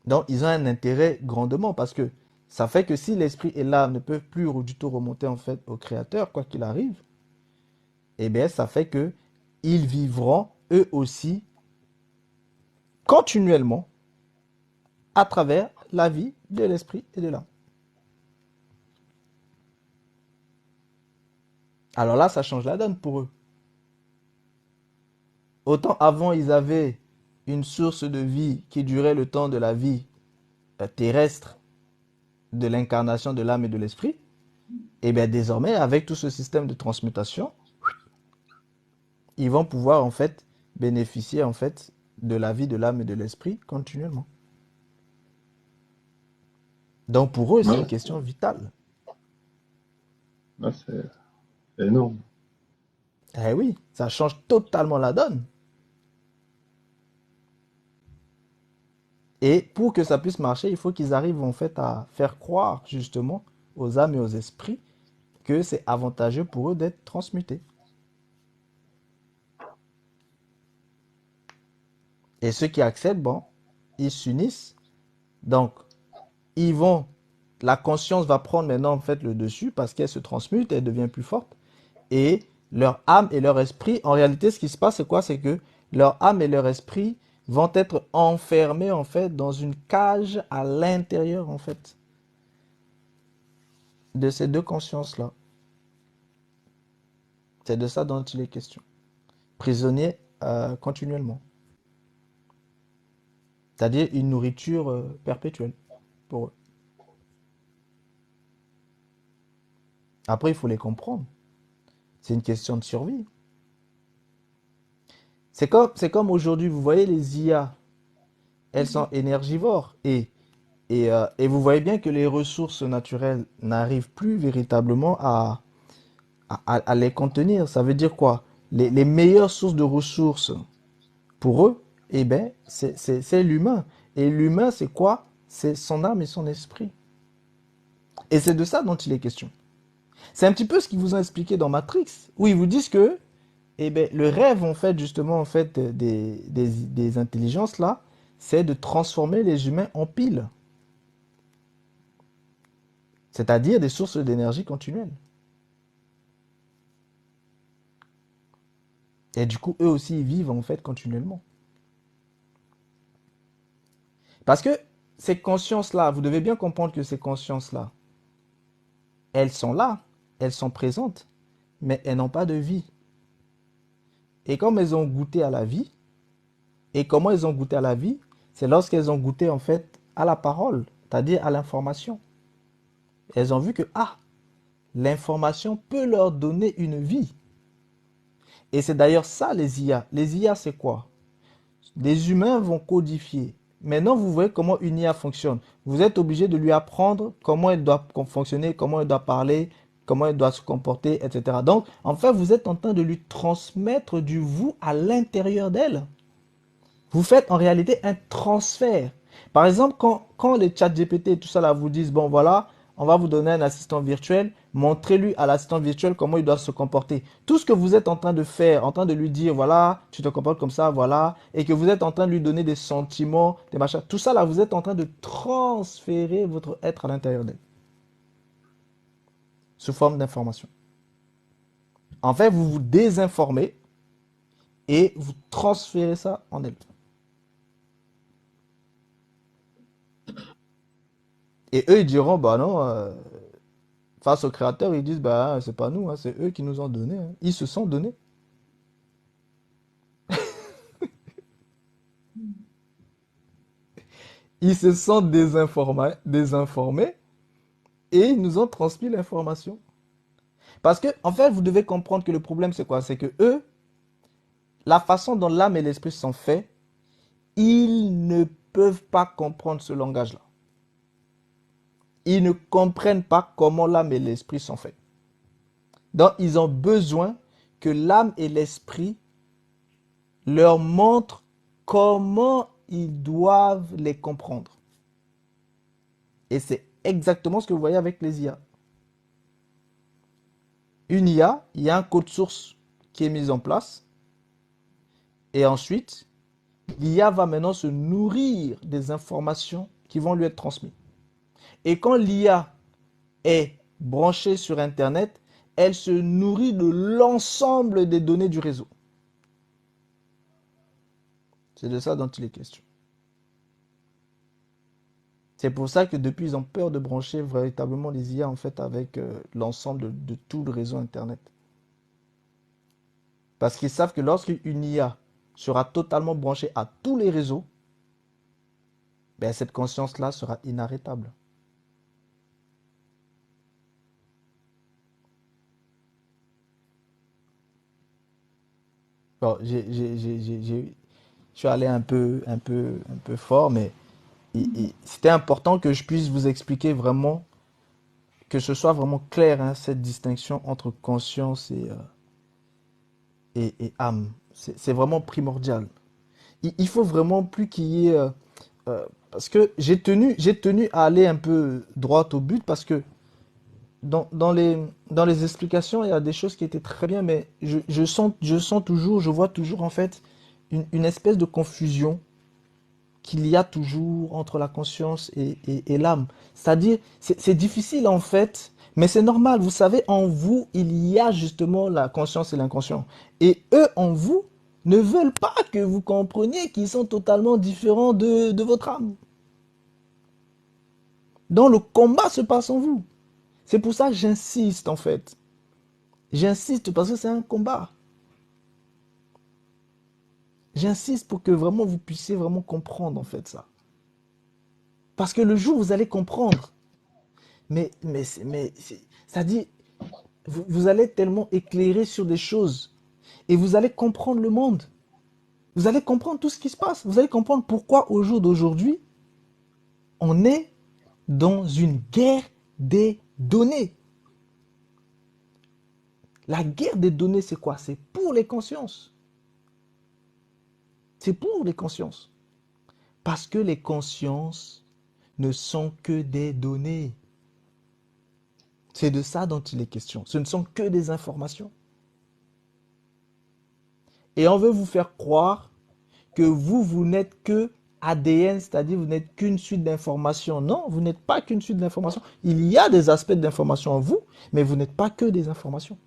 Donc ils ont un intérêt grandement parce que ça fait que si l'esprit et l'âme ne peuvent plus du tout remonter en fait au Créateur, quoi qu'il arrive, eh bien ça fait que ils vivront eux aussi continuellement à travers la vie de l'esprit et de l'âme. Alors là, ça change la donne pour eux. Autant avant, ils avaient une source de vie qui durait le temps de la vie terrestre, de l'incarnation de l'âme et de l'esprit, et bien désormais, avec tout ce système de transmutation, ils vont pouvoir en fait bénéficier en fait de la vie de l'âme et de l'esprit continuellement. Donc pour eux, c'est Ouais, une question vitale. ouais, c'est énorme. Eh oui, ça change totalement la donne. Et pour que ça puisse marcher, il faut qu'ils arrivent en fait à faire croire justement aux âmes et aux esprits que c'est avantageux pour eux d'être transmutés. Et ceux qui acceptent, bon, ils s'unissent. Donc, ils vont, la conscience va prendre maintenant en fait le dessus parce qu'elle se transmute, elle devient plus forte. Et leur âme et leur esprit, en réalité, ce qui se passe, c'est quoi? C'est que leur âme et leur esprit vont être enfermés en fait dans une cage à l'intérieur en fait de ces deux consciences-là. C'est de ça dont il est question. Prisonniers continuellement. C'est-à-dire une nourriture perpétuelle pour eux. Après, il faut les comprendre. C'est une question de survie. C'est comme aujourd'hui, vous voyez les IA, elles sont énergivores et vous voyez bien que les ressources naturelles n'arrivent plus véritablement à les contenir. Ça veut dire quoi? Les meilleures sources de ressources pour eux, eh ben, c'est l'humain. Et l'humain, c'est quoi? C'est son âme et son esprit. Et c'est de ça dont il est question. C'est un petit peu ce qu'ils vous ont expliqué dans Matrix, où ils vous disent que eh ben, le rêve, en fait, justement, en fait, des intelligences là, c'est de transformer les humains en piles. c'est-à-dire des sources d'énergie continuelles. Et du coup, eux aussi, ils vivent en fait continuellement. Parce que ces consciences-là, vous devez bien comprendre que ces consciences-là, elles sont là, elles sont présentes, mais elles n'ont pas de vie. Et comme elles ont goûté à la vie, et comment elles ont goûté à la vie, c'est lorsqu'elles ont goûté en fait à la parole, c'est-à-dire à l'information. Elles ont vu que, l'information peut leur donner une vie. Et c'est d'ailleurs ça les IA. Les IA, c'est quoi? Les humains vont codifier. Maintenant, vous voyez comment une IA fonctionne. Vous êtes obligé de lui apprendre comment elle doit fonctionner, comment elle doit parler, comment elle doit se comporter, etc. Donc, en fait, vous êtes en train de lui transmettre du vous à l'intérieur d'elle. Vous faites en réalité un transfert. Par exemple, quand les chats GPT et tout ça là vous disent, bon voilà, on va vous donner un assistant virtuel, montrez-lui à l'assistant virtuel comment il doit se comporter. Tout ce que vous êtes en train de faire, en train de lui dire, voilà, tu te comportes comme ça, voilà, et que vous êtes en train de lui donner des sentiments, des machins, tout ça là, vous êtes en train de transférer votre être à l'intérieur d'elle, sous forme d'information. En fait, vous vous désinformez et vous transférez ça en elle. Et eux, ils diront, bah non, face au créateur, ils disent, bah c'est pas nous, c'est eux qui nous ont donné. Ils se sont donnés. Ils se sont désinformés et ils nous ont transmis l'information. Parce que, en fait, vous devez comprendre que le problème, c'est quoi? C'est que eux, la façon dont l'âme et l'esprit sont faits, ils ne peuvent pas comprendre ce langage-là. Ils ne comprennent pas comment l'âme et l'esprit sont faits. Donc, ils ont besoin que l'âme et l'esprit leur montrent comment ils doivent les comprendre. Et c'est exactement ce que vous voyez avec les IA. Une IA, il y a un code source qui est mis en place. Et ensuite, l'IA va maintenant se nourrir des informations qui vont lui être transmises. Et quand l'IA est branchée sur Internet, elle se nourrit de l'ensemble des données du réseau. C'est de ça dont il est question. C'est pour ça que depuis, ils ont peur de brancher véritablement les IA en fait avec l'ensemble de tout le réseau Internet. Parce qu'ils savent que lorsqu'une IA sera totalement branchée à tous les réseaux, ben, cette conscience-là sera inarrêtable. Bon, je suis allé un peu fort, mais c'était important que je puisse vous expliquer vraiment, que ce soit vraiment clair, hein, cette distinction entre conscience et âme. C'est vraiment primordial. Il faut vraiment plus qu'il y ait... parce que j'ai tenu à aller un peu droit au but, parce que dans les explications, il y a des choses qui étaient très bien, mais je sens toujours, je vois toujours en fait une espèce de confusion qu'il y a toujours entre la conscience et l'âme. C'est-à-dire, c'est difficile en fait, mais c'est normal. Vous savez, en vous, il y a justement la conscience et l'inconscient. Et eux, en vous, ne veulent pas que vous compreniez qu'ils sont totalement différents de votre âme. Donc le combat se passe en vous. C'est pour ça que j'insiste en fait. J'insiste parce que c'est un combat. J'insiste pour que vraiment vous puissiez vraiment comprendre en fait ça. Parce que le jour où vous allez comprendre, ça dit, vous allez être tellement éclairé sur des choses et vous allez comprendre le monde. Vous allez comprendre tout ce qui se passe. Vous allez comprendre pourquoi au jour d'aujourd'hui, on est dans une guerre des données. La guerre des données, c'est quoi? C'est pour les consciences. C'est pour les consciences. Parce que les consciences ne sont que des données. C'est de ça dont il est question. Ce ne sont que des informations. Et on veut vous faire croire que vous n'êtes que ADN, c'est-à-dire vous n'êtes qu'une suite d'informations. Non, vous n'êtes pas qu'une suite d'informations. Il y a des aspects d'informations en vous, mais vous n'êtes pas que des informations.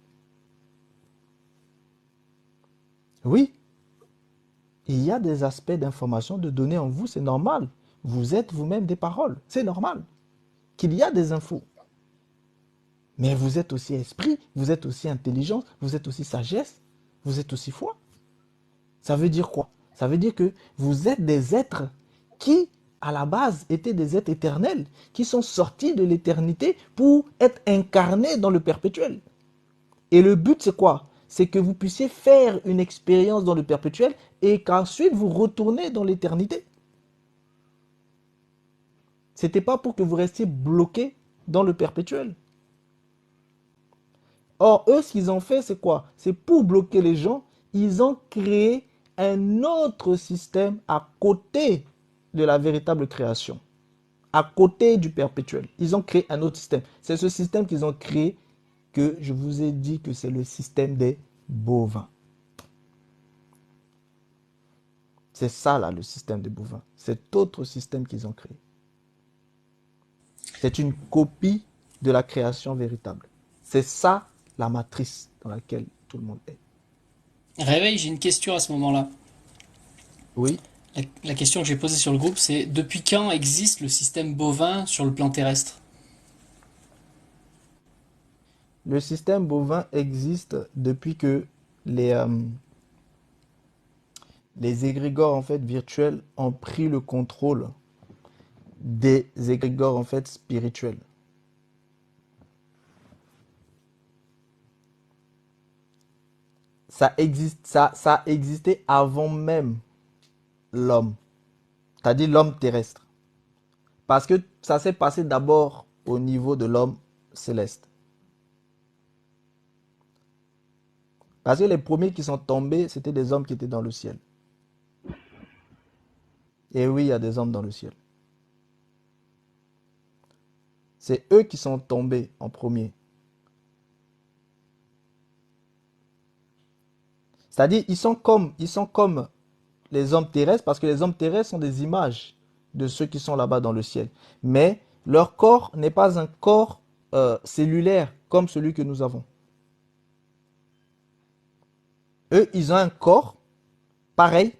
Oui, il y a des aspects d'informations, de données en vous, c'est normal. Vous êtes vous-même des paroles, c'est normal. Qu'il y a des infos. Mais vous êtes aussi esprit, vous êtes aussi intelligence, vous êtes aussi sagesse, vous êtes aussi foi. Ça veut dire quoi? Ça veut dire que vous êtes des êtres qui, à la base, étaient des êtres éternels, qui sont sortis de l'éternité pour être incarnés dans le perpétuel. Et le but, c'est quoi? C'est que vous puissiez faire une expérience dans le perpétuel et qu'ensuite vous retournez dans l'éternité. C'était pas pour que vous restiez bloqué dans le perpétuel. Or, eux, ce qu'ils ont fait, c'est quoi? C'est pour bloquer les gens, ils ont créé un autre système à côté de la véritable création, à côté du perpétuel. Ils ont créé un autre système. C'est ce système qu'ils ont créé que je vous ai dit que c'est le système des bovins. C'est ça, là, le système des bovins. Cet autre système qu'ils ont créé. C'est une copie de la création véritable. C'est ça, la matrice dans laquelle tout le monde est. Réveil, j'ai une question à ce moment-là. Oui, La question que j'ai posée sur le groupe, c'est depuis quand existe le système bovin sur le plan terrestre? le système bovin existe depuis que les, euh, les égrégores en fait, virtuels ont pris le contrôle des égrégores en fait, spirituels. Ça existait avant même l'homme, c'est-à-dire l'homme terrestre. Parce que ça s'est passé d'abord au niveau de l'homme céleste. Parce que les premiers qui sont tombés, c'était des hommes qui étaient dans le ciel. Et oui, il y a des hommes dans le ciel. C'est eux qui sont tombés en premier. C'est-à-dire, ils sont comme les hommes terrestres, parce que les hommes terrestres sont des images de ceux qui sont là-bas dans le ciel. Mais leur corps n'est pas un corps cellulaire comme celui que nous avons. Eux, ils ont un corps pareil,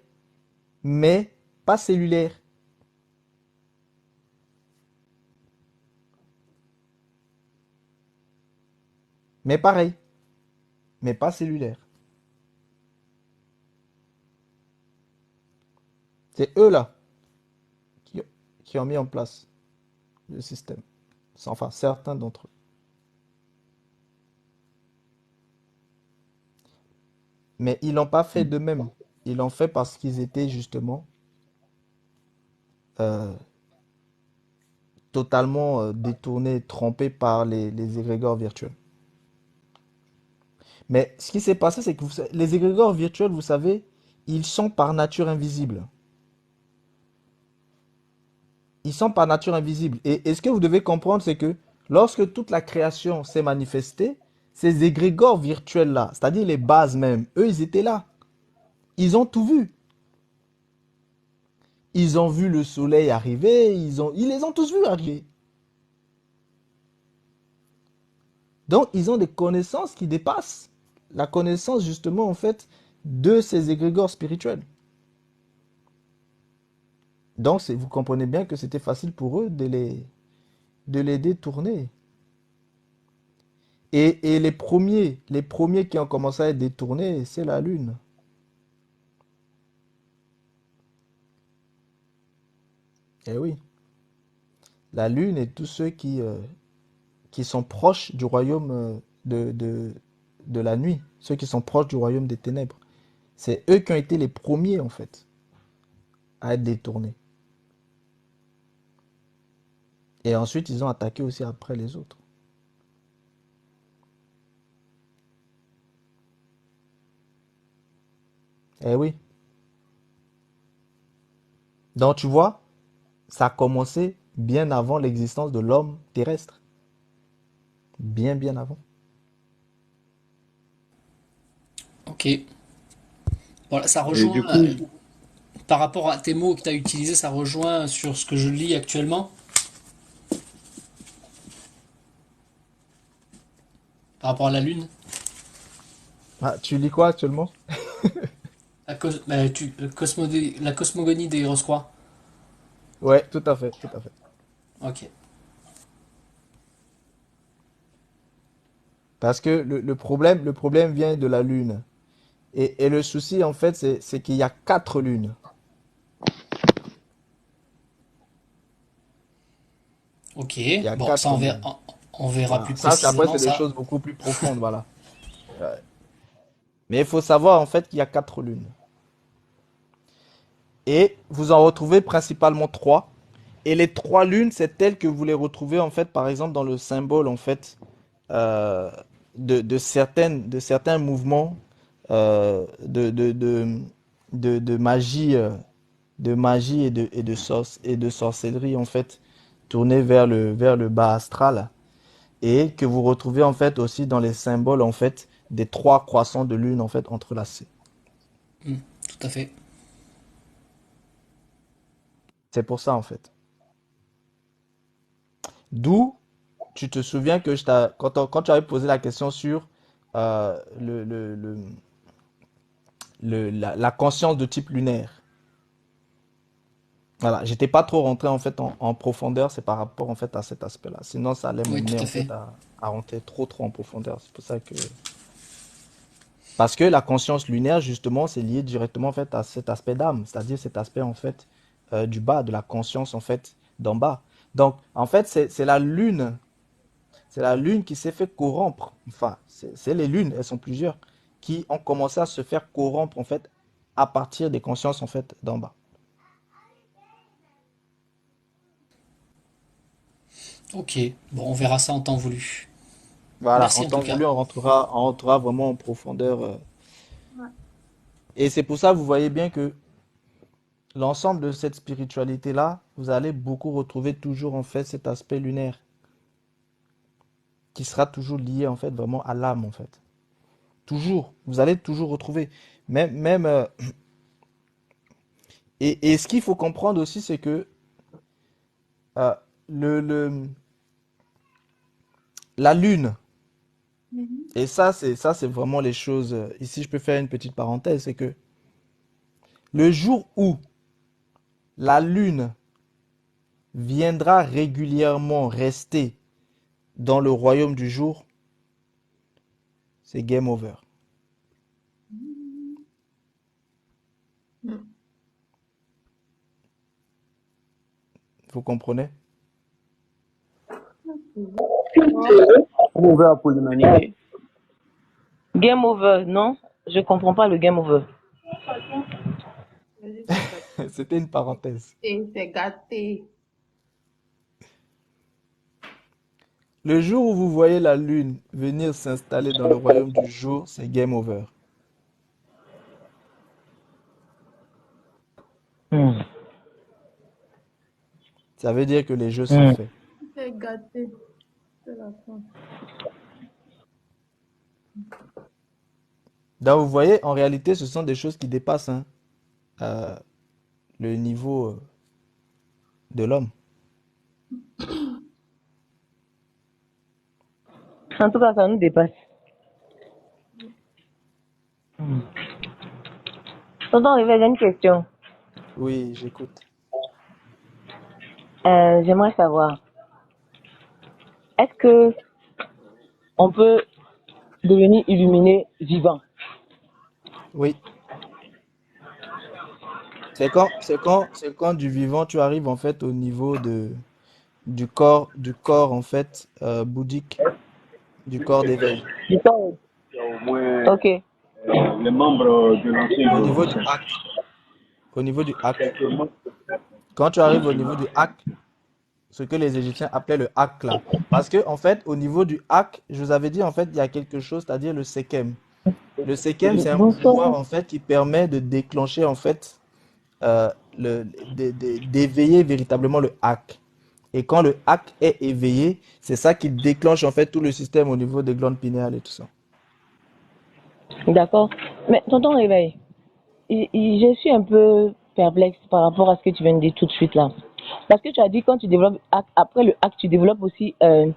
mais pas cellulaire. Mais pareil, mais pas cellulaire. C'est eux là qui, qui ont mis en place le système. Enfin, certains d'entre eux. Mais ils l'ont pas fait d'eux-mêmes. Ils l'ont fait parce qu'ils étaient justement euh, totalement détournés, trompés par les égrégores virtuels. Mais ce qui s'est passé, c'est que les égrégores virtuels, vous savez, ils sont par nature invisibles. Ils sont par nature invisibles. Et ce que vous devez comprendre, c'est que lorsque toute la création s'est manifestée, ces égrégores virtuels-là, c'est-à-dire les bases même, eux, ils étaient là. Ils ont tout vu. Ils ont vu le soleil arriver, ils les ont tous vus arriver. Donc, ils ont des connaissances qui dépassent la connaissance, justement, en fait, de ces égrégores spirituels. Donc, vous comprenez bien que c'était facile pour eux de les détourner. Et les premiers qui ont commencé à être détournés, c'est la Lune. Eh oui, la Lune et tous ceux qui sont proches du royaume de la nuit, ceux qui sont proches du royaume des ténèbres. C'est eux qui ont été les premiers, en fait, à être détournés. Et ensuite, ils ont attaqué aussi après les autres. Eh oui. Donc, tu vois, ça a commencé bien avant l'existence de l'homme terrestre. Bien, bien avant. Ok. Voilà, ça Et rejoint. du coup, par rapport à tes mots que tu as utilisés, ça rejoint sur ce que je lis actuellement, par rapport à la Lune. Ah, tu lis quoi actuellement? La cosmogonie des Rose-Croix. Ouais, tout à fait, tout à fait. Ok. Parce que le problème vient de la Lune. Et le souci, en fait, c'est qu'il y a 4 lunes. Ok. Il y a Bon, ça quatre lunes. on verra Voilà. plus Ça, c'est après, précisément c'est des ça. choses beaucoup plus profondes, voilà. Ouais. Mais il faut savoir, en fait, qu'il y a 4 lunes. Et vous en retrouvez principalement 3. Et les 3 lunes, c'est telles que vous les retrouvez, en fait, par exemple, dans le symbole, en fait, euh, de certains mouvements euh, de, de, de, de magie et de sorcellerie, en fait, tournés vers le bas astral. Et que vous retrouvez, en fait, aussi dans les symboles, en fait, des 3 croissants de lune, en fait, entrelacés. Hmm, tout à fait. C'est pour ça, en fait. D'où, tu te souviens que quand tu avais posé la question sur euh, le, le, le, la conscience de type lunaire. Voilà, j'étais pas trop rentré en fait en profondeur, c'est par rapport en fait à cet aspect-là. Sinon, ça allait Oui, m'emmener tout à en fait. fait à rentrer trop en profondeur. C'est pour ça que parce que la conscience lunaire justement, c'est lié directement en fait à cet aspect d'âme, c'est-à-dire cet aspect en fait du bas, de la conscience en fait d'en bas. Donc, en fait, c'est la lune qui s'est fait corrompre. Enfin, c'est les lunes, elles sont plusieurs, qui ont commencé à se faire corrompre en fait à partir des consciences en fait d'en bas. Ok. Bon, on verra ça en temps voulu. Voilà, en Merci en tout temps cas. voulu, on rentrera vraiment en profondeur. Ouais. Et c'est pour ça, vous voyez bien que l'ensemble de cette spiritualité-là, vous allez beaucoup retrouver toujours en fait cet aspect lunaire qui sera toujours lié en fait vraiment à l'âme en fait. Toujours, vous allez toujours retrouver. Même et ce qu'il faut comprendre aussi, c'est que euh, le la lune, Mhm. et ça c'est vraiment les choses. Ici, je peux faire une petite parenthèse, c'est que le jour où la lune viendra régulièrement rester dans le royaume du jour, c'est game over. Mhm. Vous comprenez? Game over pour l'humanité. Game over, non? Je comprends pas le game over. Vas-y, c'est gâté. C'était une parenthèse. C'est gâté. Le jour où vous voyez la lune venir s'installer dans le royaume du jour, c'est game over. Hmm. Ça veut dire que les jeux sont Hmm. faits. C'est gâté. C'est la fin. Donc vous voyez, en réalité, ce sont des choses qui dépassent hein, euh, le niveau de l'homme. En tout cas, ça nous dépasse. Hmm. Tonton Réveil, j'ai une question. Oui, j'écoute. J'aimerais savoir, est-ce que on peut devenir illuminé vivant? Oui, c'est quand du vivant, tu arrives en fait au niveau du corps en fait bouddhique, du corps d'éveil, Du temps. Ok. Les membres de au l'ancien niveau groupe. du hak, au niveau du hak. Quand tu arrives au niveau du hak, ce que les Égyptiens appelaient le hak là. Parce que en fait, au niveau du hak, je vous avais dit en fait, il y a quelque chose, c'est-à-dire le sekem. Le sekem, c'est un pouvoir Bonsoir. en fait qui permet de déclencher en fait euh, d'éveiller véritablement le hak. Et quand le hak est éveillé, c'est ça qui déclenche en fait tout le système au niveau des glandes pinéales et tout ça. D'accord. Mais tonton Réveil, je suis un peu perplexe par rapport à ce que tu viens de dire tout de suite là. Parce que tu as dit quand tu développes, après le hack, tu développes aussi un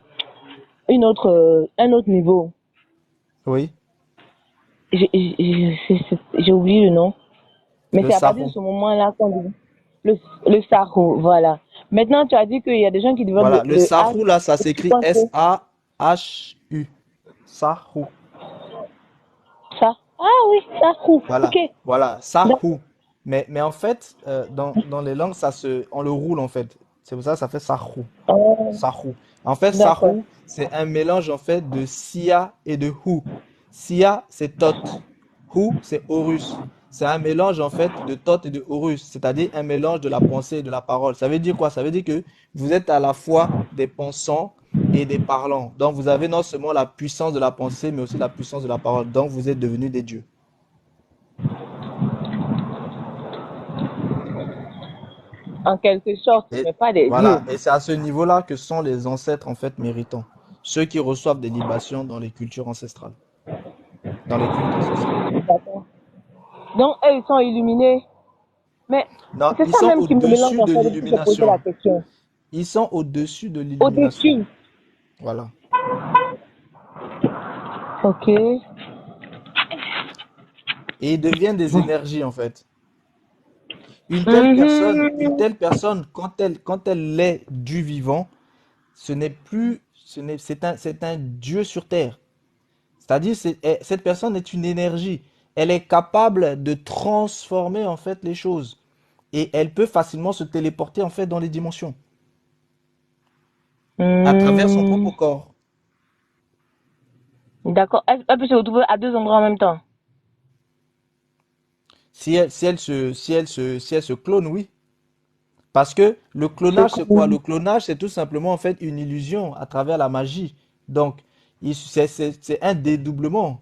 autre niveau. Oui, J'ai oublié le nom. Mais le c'est à partir de sarro. ce moment-là qu'on le Sahou, voilà. Maintenant, tu as dit qu'il y a des gens qui développent Voilà, le le hack. sarro là, ça Et tu s'écrit penses que S-A-H-U. Sarro. ça. Ah oui, Sahou. Ok. Voilà, voilà, D'accord. sarro. Mais en fait, dans les langues, on le roule en fait. C'est pour ça que ça fait sarro. Sarou. En fait, D'accord. sarou, c'est un mélange en fait de sia et de hu. Sia, c'est Thoth. Hu, c'est Horus. C'est un mélange en fait de Thoth et de Horus, c'est-à-dire un mélange de la pensée et de la parole. Ça veut dire quoi? Ça veut dire que vous êtes à la fois des pensants et des parlants. Donc vous avez non seulement la puissance de la pensée, mais aussi la puissance de la parole. Donc vous êtes devenus des dieux. En quelque sorte, Et mais pas des dieux. voilà, et c'est à ce niveau-là que sont les ancêtres en fait méritants. Ceux qui reçoivent des libations dans les cultures ancestrales, dans les cultes ancestraux. D'accord. Donc, eux, ils sont illuminés. Mais Non, c'est ils ça sont même qui me mélange au-dessus en de fait depuis que j'ai posé la l'illumination. question. Ils sont au-dessus de l'illumination. Au-dessus. Voilà. Ok. Et ils deviennent des énergies en fait. Une Mhm. telle personne, quand elle est du vivant, ce n'est plus, c'est un Dieu sur terre. C'est-à-dire, cette personne est une énergie. Elle est capable de transformer en fait les choses. Et elle peut facilement se téléporter en fait dans les dimensions, à travers son propre Hmm. corps. D'accord. Elle peut se retrouver à deux endroits en même temps. Si elle se clone, oui. Parce que le C'est clonage, c'est quoi? cool. Le clonage, c'est tout simplement en fait une illusion à travers la magie. Donc, c'est un dédoublement,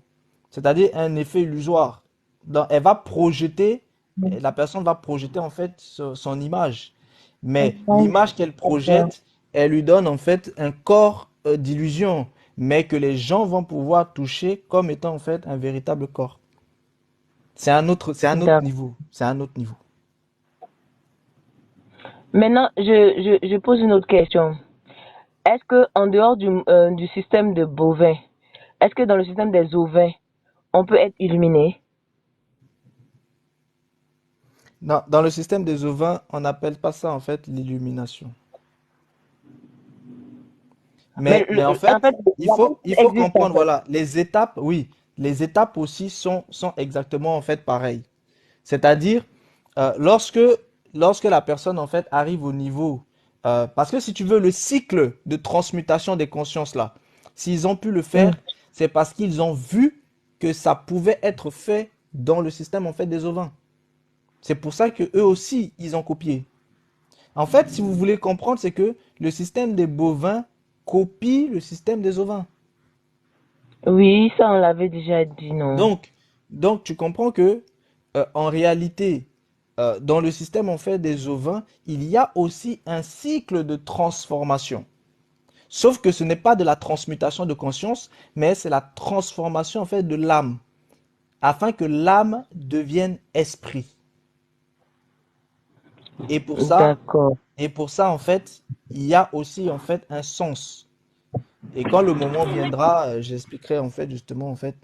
c'est-à-dire un effet illusoire. Donc, elle va projeter, la personne va projeter en fait son image. Mais l'image qu'elle D'accord. projette, elle lui donne en fait un corps d'illusion, mais que les gens vont pouvoir toucher comme étant en fait un véritable corps. C'est un autre D'accord. niveau. C'est un autre niveau. Maintenant, je pose une autre question. Est-ce que en dehors du système de bovins, est-ce que dans le système des ovins, on peut être illuminé? Dans le système des ovins, on n'appelle pas ça en fait l'illumination. Mais Mais en en fait, fait, la même chose il faut existe en comprendre, fait. voilà, les étapes, oui, les étapes aussi sont exactement en fait pareilles. C'est-à-dire, lorsque, lorsque la personne en fait arrive au niveau, parce que si tu veux, le cycle de transmutation des consciences là, s'ils ont pu le Hmm. faire, c'est parce qu'ils ont vu que ça pouvait être fait dans le système en fait des ovins. C'est pour ça que eux aussi, ils ont copié. En fait, si vous voulez comprendre, c'est que le système des bovins copie le système des ovins. Oui, ça on l'avait déjà dit, non? Donc, donc tu comprends que en réalité, dans le système en fait des ovins, il y a aussi un cycle de transformation. Sauf que ce n'est pas de la transmutation de conscience, mais c'est la transformation en fait de l'âme, afin que l'âme devienne esprit. Et pour ça, D'accord. en fait, il y a aussi en fait un sens. Et quand le moment viendra, j'expliquerai en fait justement en fait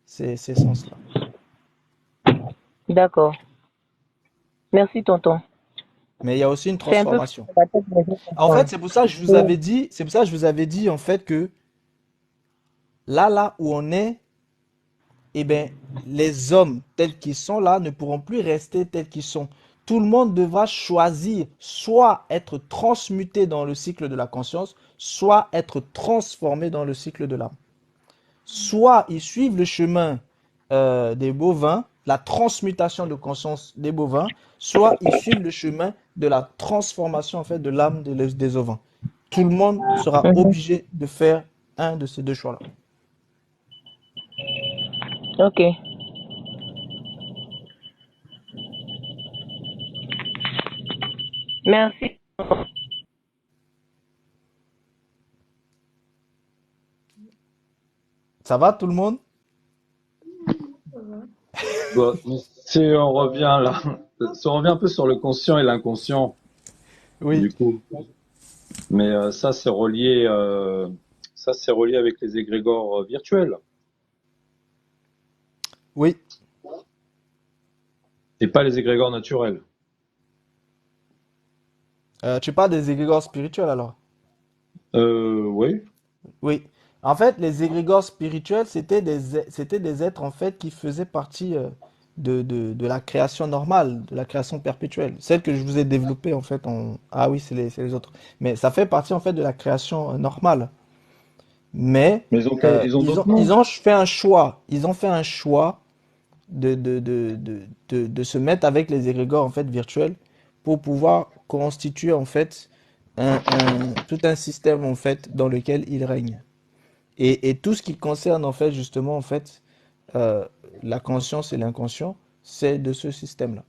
ces sens-là. D'accord. Merci, tonton. Mais il y a aussi une C'est un peu transformation. dans ma tête, mais je En comprends. fait, c'est pour ça que je vous Oui. avais dit, c'est pour ça que je vous avais dit en fait que là où on est, eh ben, les hommes tels qu'ils sont là ne pourront plus rester tels qu'ils sont. Tout le monde devra choisir soit être transmuté dans le cycle de la conscience, soit être transformé dans le cycle de l'âme. Soit ils suivent le chemin des bovins, la transmutation de conscience des bovins, soit ils suivent le chemin de la transformation en fait de l'âme des ovins. Tout le monde sera Mhm. obligé de faire un de ces deux choix-là. Ok. Merci. Ça va tout le monde? Bon, si on revient là, Ça revient un peu sur le conscient et l'inconscient, Oui, du coup. Mais ça, c'est relié avec les égrégores virtuels oui. et pas les égrégores naturels. Tu parles des égrégores spirituels alors? Oui. Oui. En fait, les égrégores spirituels, c'était des êtres en fait qui faisaient partie de la création normale, de la création perpétuelle. Celle que je vous ai développée en fait Ah oui, c'est les autres. Mais ça fait partie en fait de la création normale. Mais Mais ils ont d'autres ils noms. ont fait un choix. Ils ont fait un choix de se mettre avec les égrégores en fait virtuels pour pouvoir constituer en fait tout un système en fait dans lequel ils règnent. Et tout ce qui concerne en fait justement en fait euh, la conscience et l'inconscient, c'est de ce système-là.